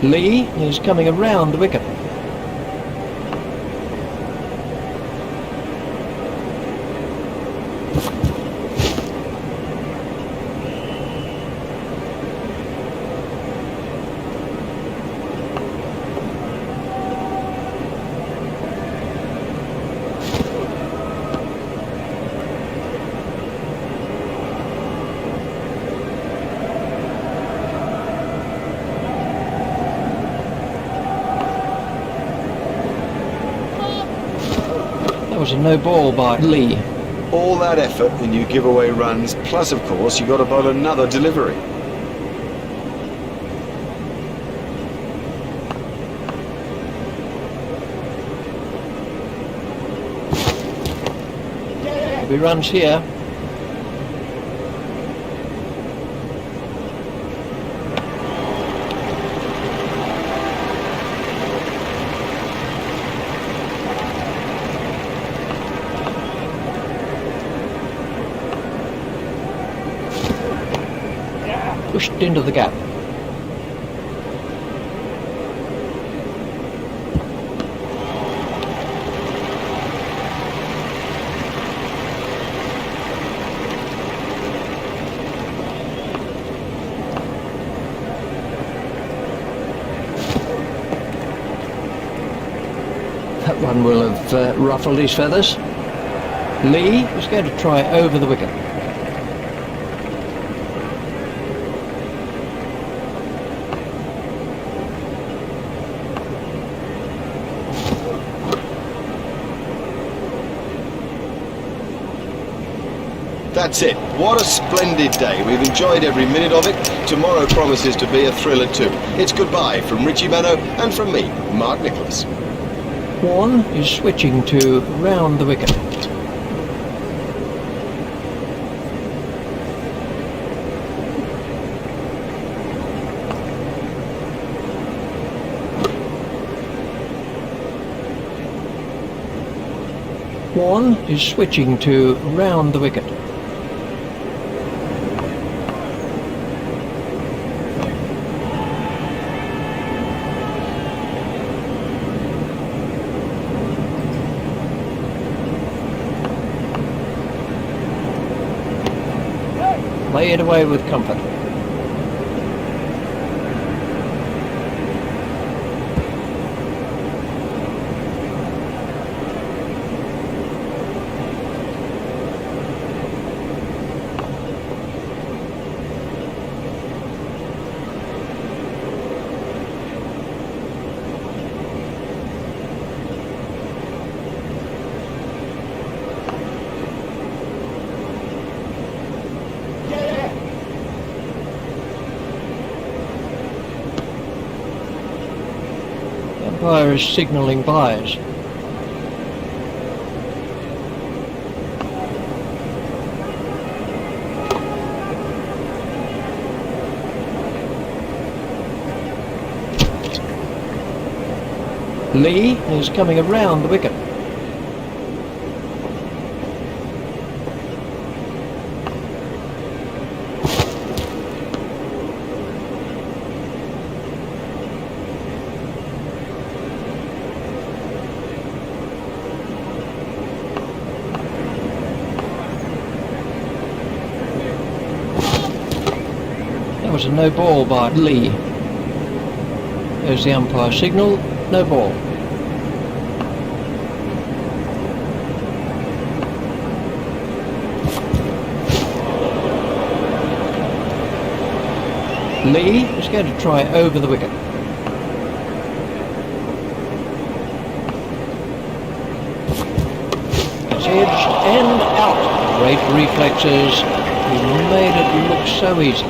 Lee is coming around the wicket. That was a no ball by Lee. All that effort and you give away runs, plus of course you've got to bowl another delivery. There'll be runs here. Pushed into the gap. That one will have ruffled his feathers. Lee is going to try over the wicket. That's it. What a splendid day. We've enjoyed every minute of it. Tomorrow promises to be a thriller too. It's goodbye from Richie Benaud and from me, Mark Nicholas. One is switching to round the wicket. One is switching to round the wicket. Play it away with comfort. Umpire is signalling byes. Lee is coming around the wicket. That was a no ball by Lee. There's the umpire signal, no ball. Lee is going to try over the wicket. It's edged and out. Great reflexes. He made it look so easy.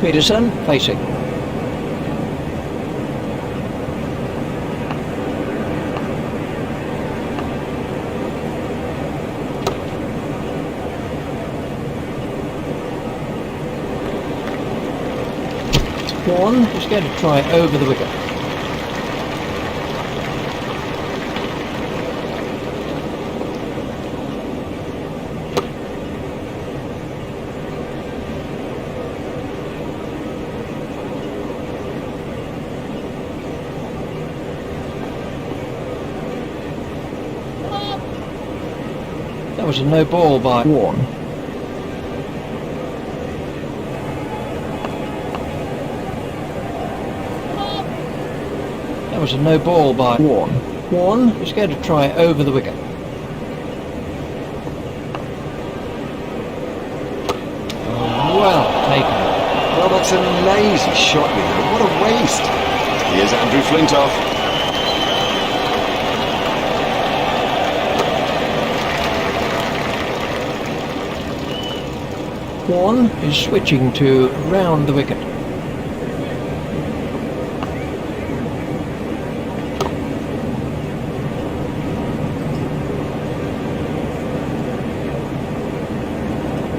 Peterson facing. One is going to try over the wicket. That was a no ball by Warne. That was a no ball by Warne. Warne is going to try over the wicket. Well taken. Well, that's a lazy shot, you know. What a waste. Here's Andrew Flintoff. One is switching to round the wicket.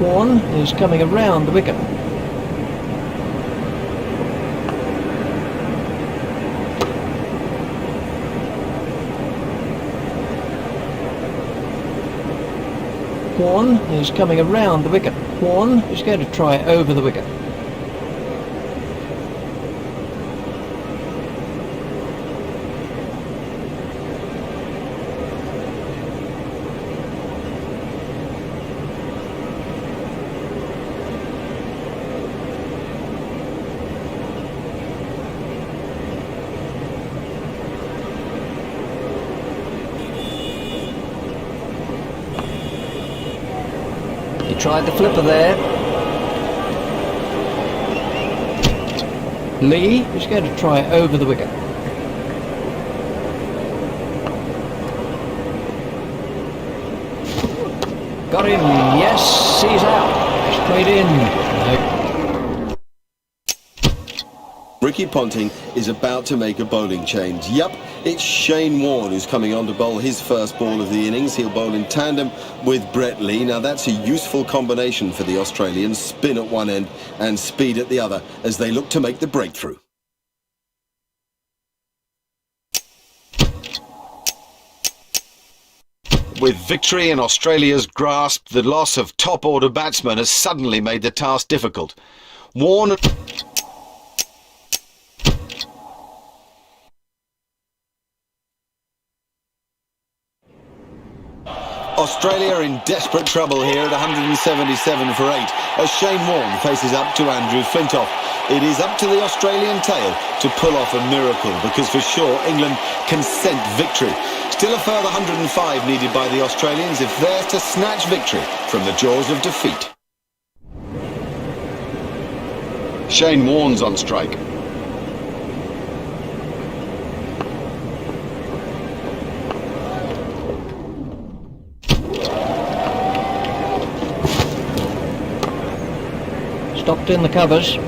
One is coming around the wicket. One is coming around the wicket. One is going to try over the wicket. He tried the flipper there. Lee is going to try over the wicket. Got him, yes, he's out. Straight in. No. Ricky Ponting is about to make a bowling change. Yup, it's Shane Warne who's coming on to bowl his first ball of the innings. He'll bowl in tandem with Brett Lee. Now that's a useful combination for the Australians. Spin at one end and speed at the other as they look to make the breakthrough. With victory in Australia's grasp, the loss of top-order batsmen has suddenly made the task difficult. Warne... Australia in desperate trouble here at 177 for 8 as Shane Warne faces up to Andrew Flintoff. It is up to the Australian tail to pull off a miracle because for sure England can scent victory. Still a further 105 needed by the Australians if they're to snatch victory from the jaws of defeat. Shane Warne's on strike. Stopped in the covers.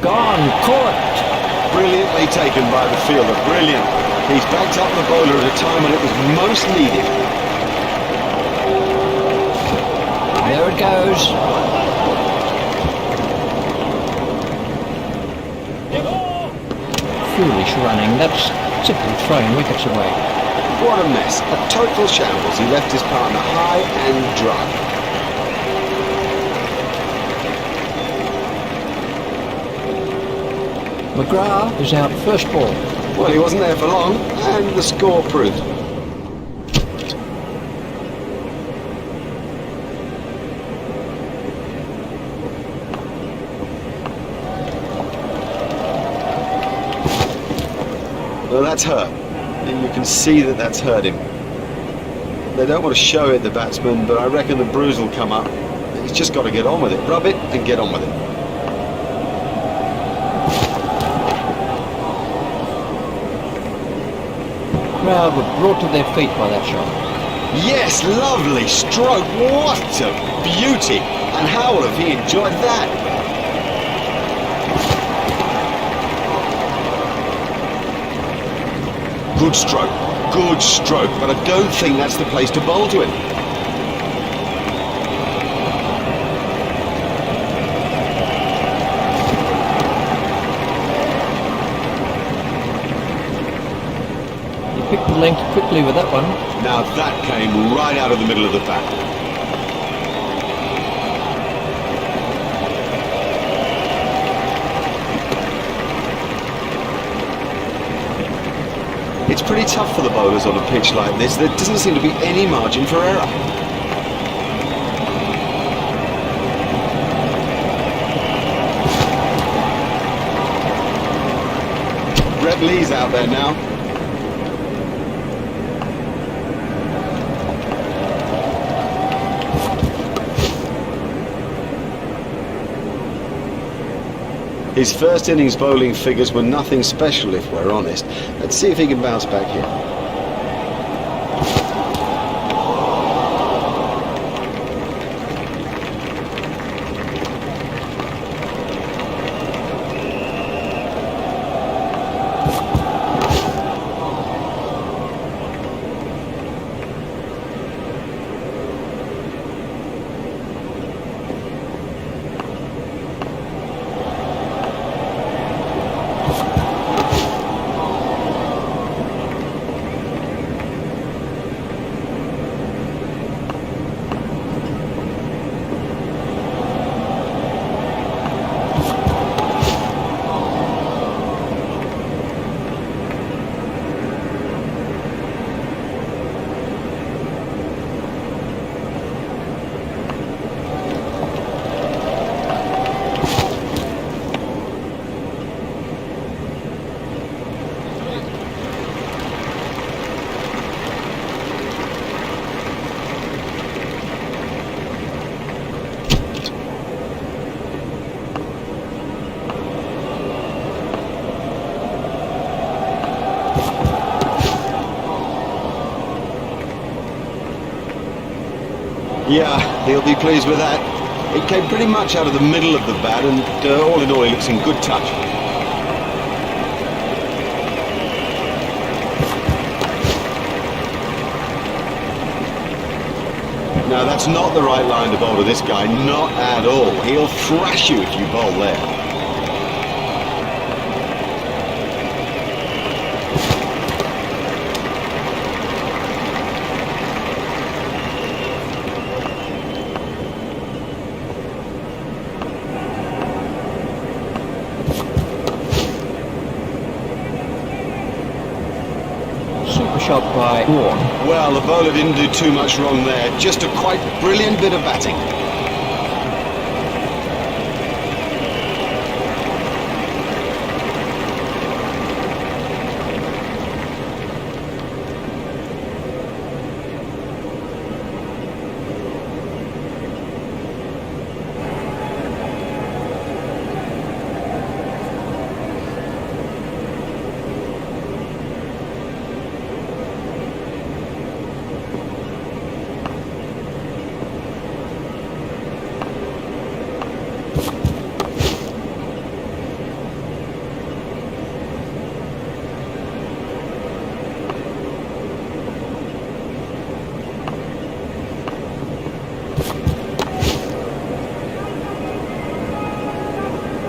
Gone, caught. Brilliantly taken by the fielder, brilliant. He's backed up the bowler at a time when it was most needed. There it goes. Foolish running. That's simply throwing wickets away. What a mess, a total shambles. He left his partner high and dry. McGrath is out first ball. Well, he wasn't there for long, and the score proved. Well, that's hurt. And you can see that that's hurt him. They don't want to show it, the batsman, but I reckon the bruise will come up. He's just got to get on with it. Rub it and get on with it. Crowd were brought to their feet by that shot. Yes, lovely stroke. What a beauty. And how have he enjoyed that? Good stroke, but I don't think that's the place to bowl to him. He picked the length quickly with that one. Now that came right out of the middle of the bat. It's pretty tough for the bowlers on a pitch like this. There doesn't seem to be any margin for error. Brett Lee's out there now. His first innings bowling figures were nothing special, if we're honest. Let's see if he can bounce back here. Yeah, he'll be pleased with that. It came pretty much out of the middle of the bat, and all in all, he looks in good touch. No, that's not the right line to bowl to this guy, not at all. He'll thrash you if you bowl there. Super shot by Warne. Well, the bowler didn't do too much wrong there. Just a quite brilliant bit of batting.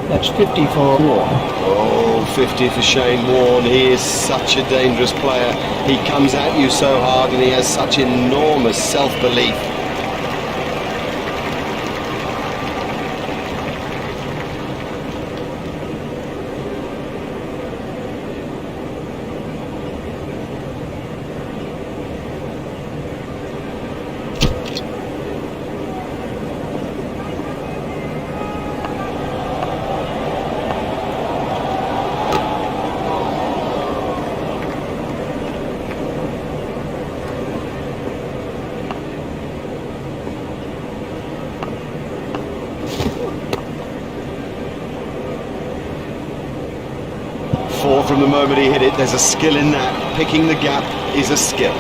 That's 50 for Warne. Oh, 50 for Shane Warne. He is such a dangerous player. He comes at you so hard and he has such enormous self-belief. Four from the moment he hit it. There's a skill in that. Picking the gap is a skill.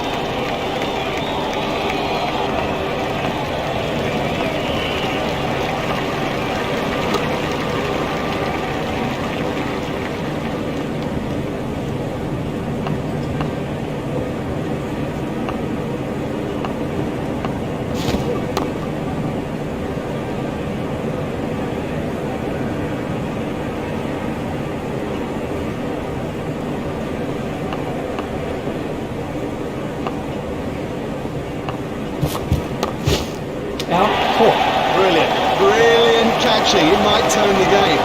Out, caught. Brilliant. Brilliant catching. It might turn the game.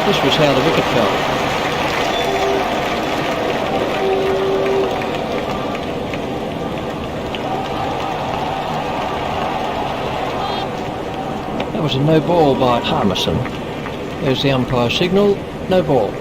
This was how the wicket fell. That was a no ball by Harmison. There's the umpire signal, no ball.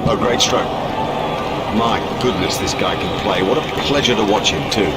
Oh, great stroke. My goodness, this guy can play. What a pleasure to watch him too.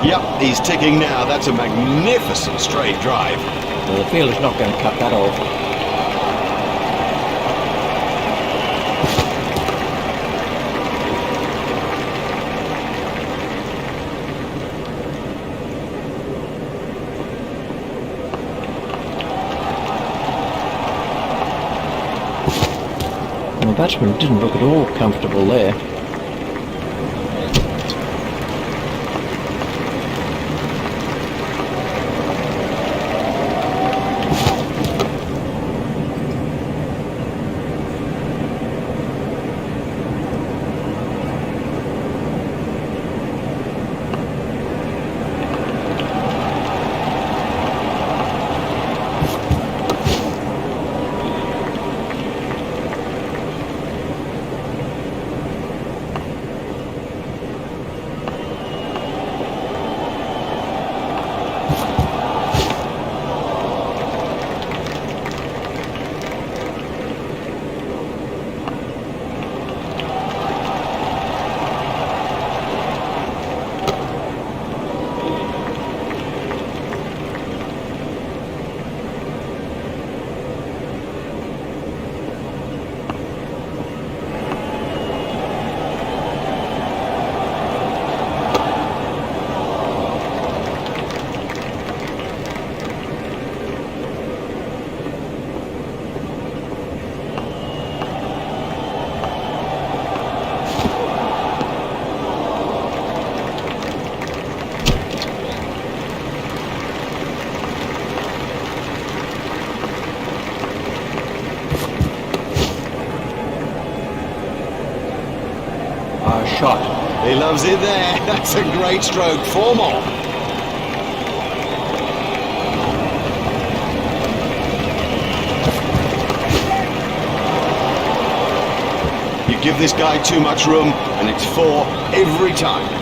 Yep, he's ticking now. That's a magnificent straight drive. Well, the fielder's not going to cut that off. And the batsman didn't look at all comfortable there. shot. He loves it there. That's a great stroke. 4 more. You give this guy too much room, and it's 4 every time.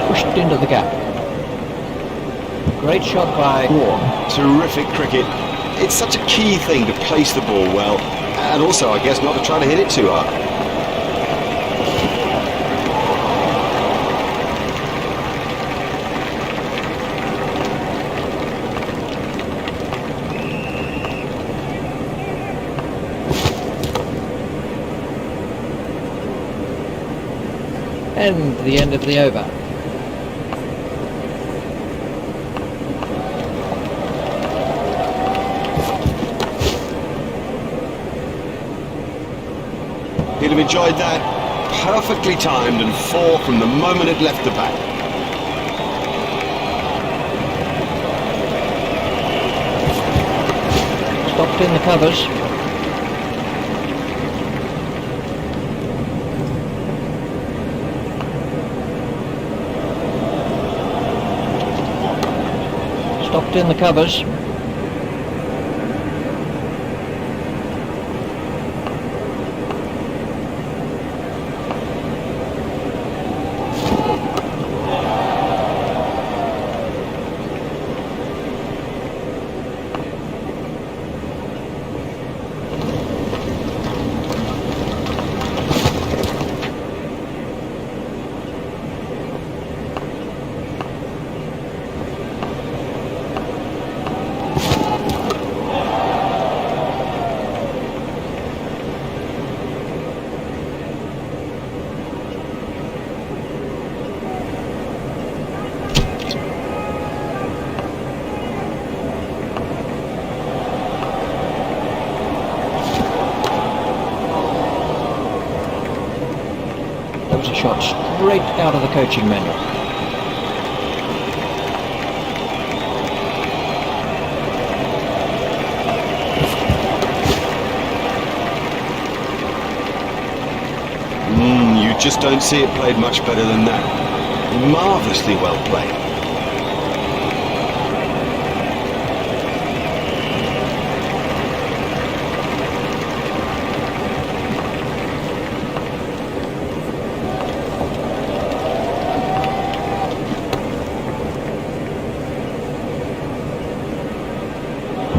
Pushed into the gap. Great shot by Warren. Terrific cricket. It's such a key thing to place the ball well, and also, I guess, not to try to hit it too hard. And the end of the over. He'd have enjoyed that. Perfectly timed and 4 from the moment it left the bat. Stopped in the covers. Stopped in the covers. That was a shot straight out of the coaching manual. You just don't see it played much better than that. Marvellously well played.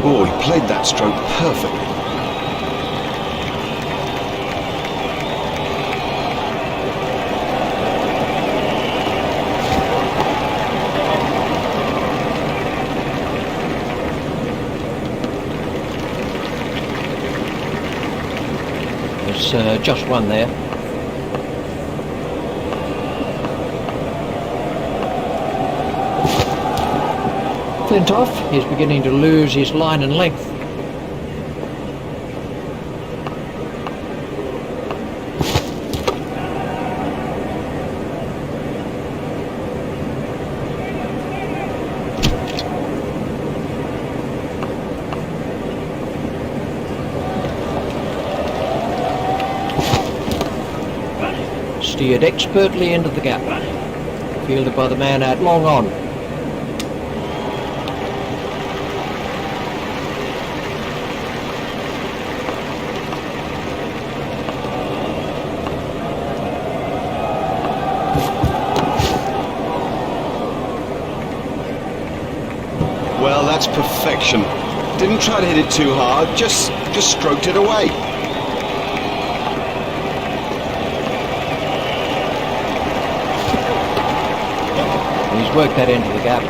Oh, he played that stroke perfectly. There's just one there. Flintoff is beginning to lose his line and length. Steered expertly into the gap. Fielded by the man out long on. Well, that's perfection. Didn't try to hit it too hard, just stroked it away. He's worked that into the gap.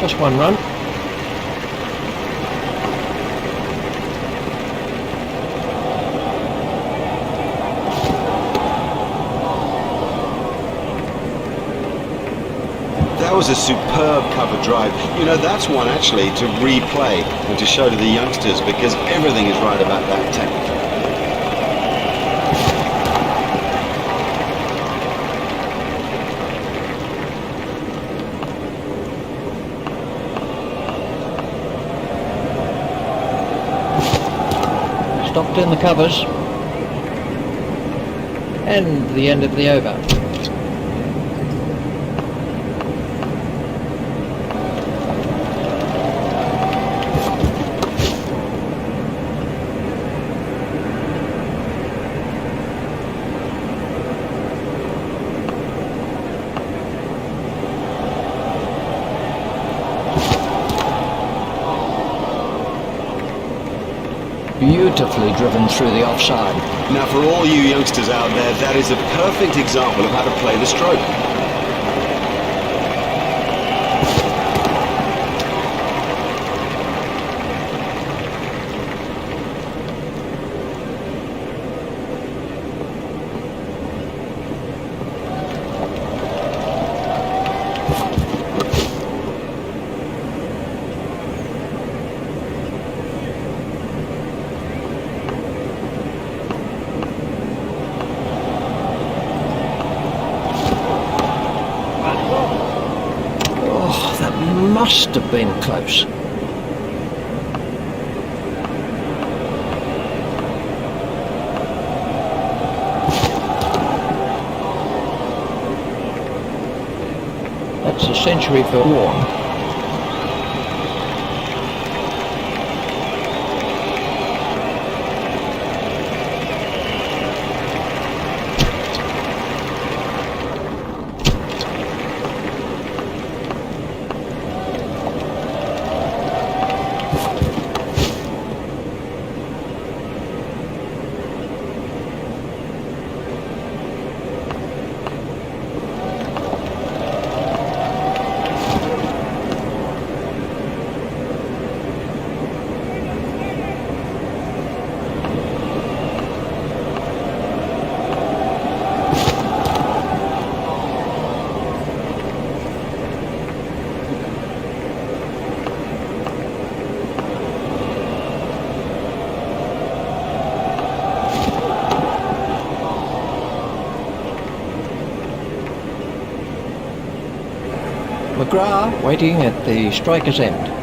Just one run. That was a superb cover drive. You know, that's one actually to replay and to show to the youngsters, because everything is right about that technically. Stopped in the covers. And the end of the over. Beautifully driven through the offside. Now, for all you youngsters out there, that is a perfect example of how to play the stroke. Must have been close. That's a century for Warne. McGrath waiting at the striker's end.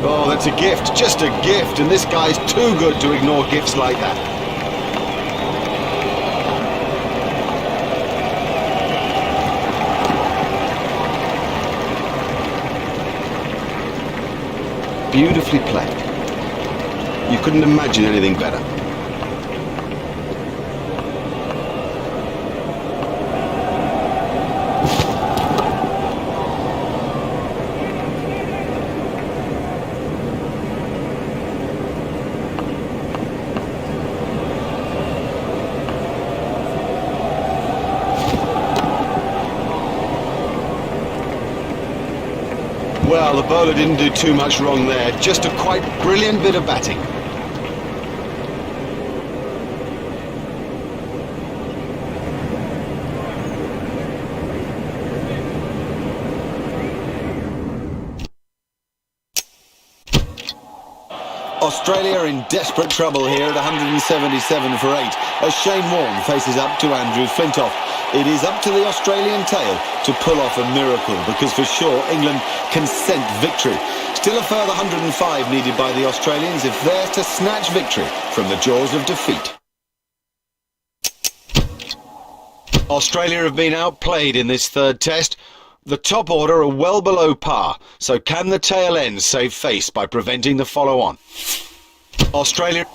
Oh, that's a gift, just a gift, and this guy's too good to ignore gifts like that. Beautifully played. You couldn't imagine anything better. Well, the bowler didn't do too much wrong there. Just a quite brilliant bit of batting. Australia are in desperate trouble here at 177 for 8 as Shane Warne faces up to Andrew Flintoff. It is up to the Australian tail to pull off a miracle, because for sure England can scent victory. Still a further 105 needed by the Australians if they're to snatch victory from the jaws of defeat. Australia have been outplayed in this third test. The top order are well below par, so can the tail end save face by preventing the follow-on? Australia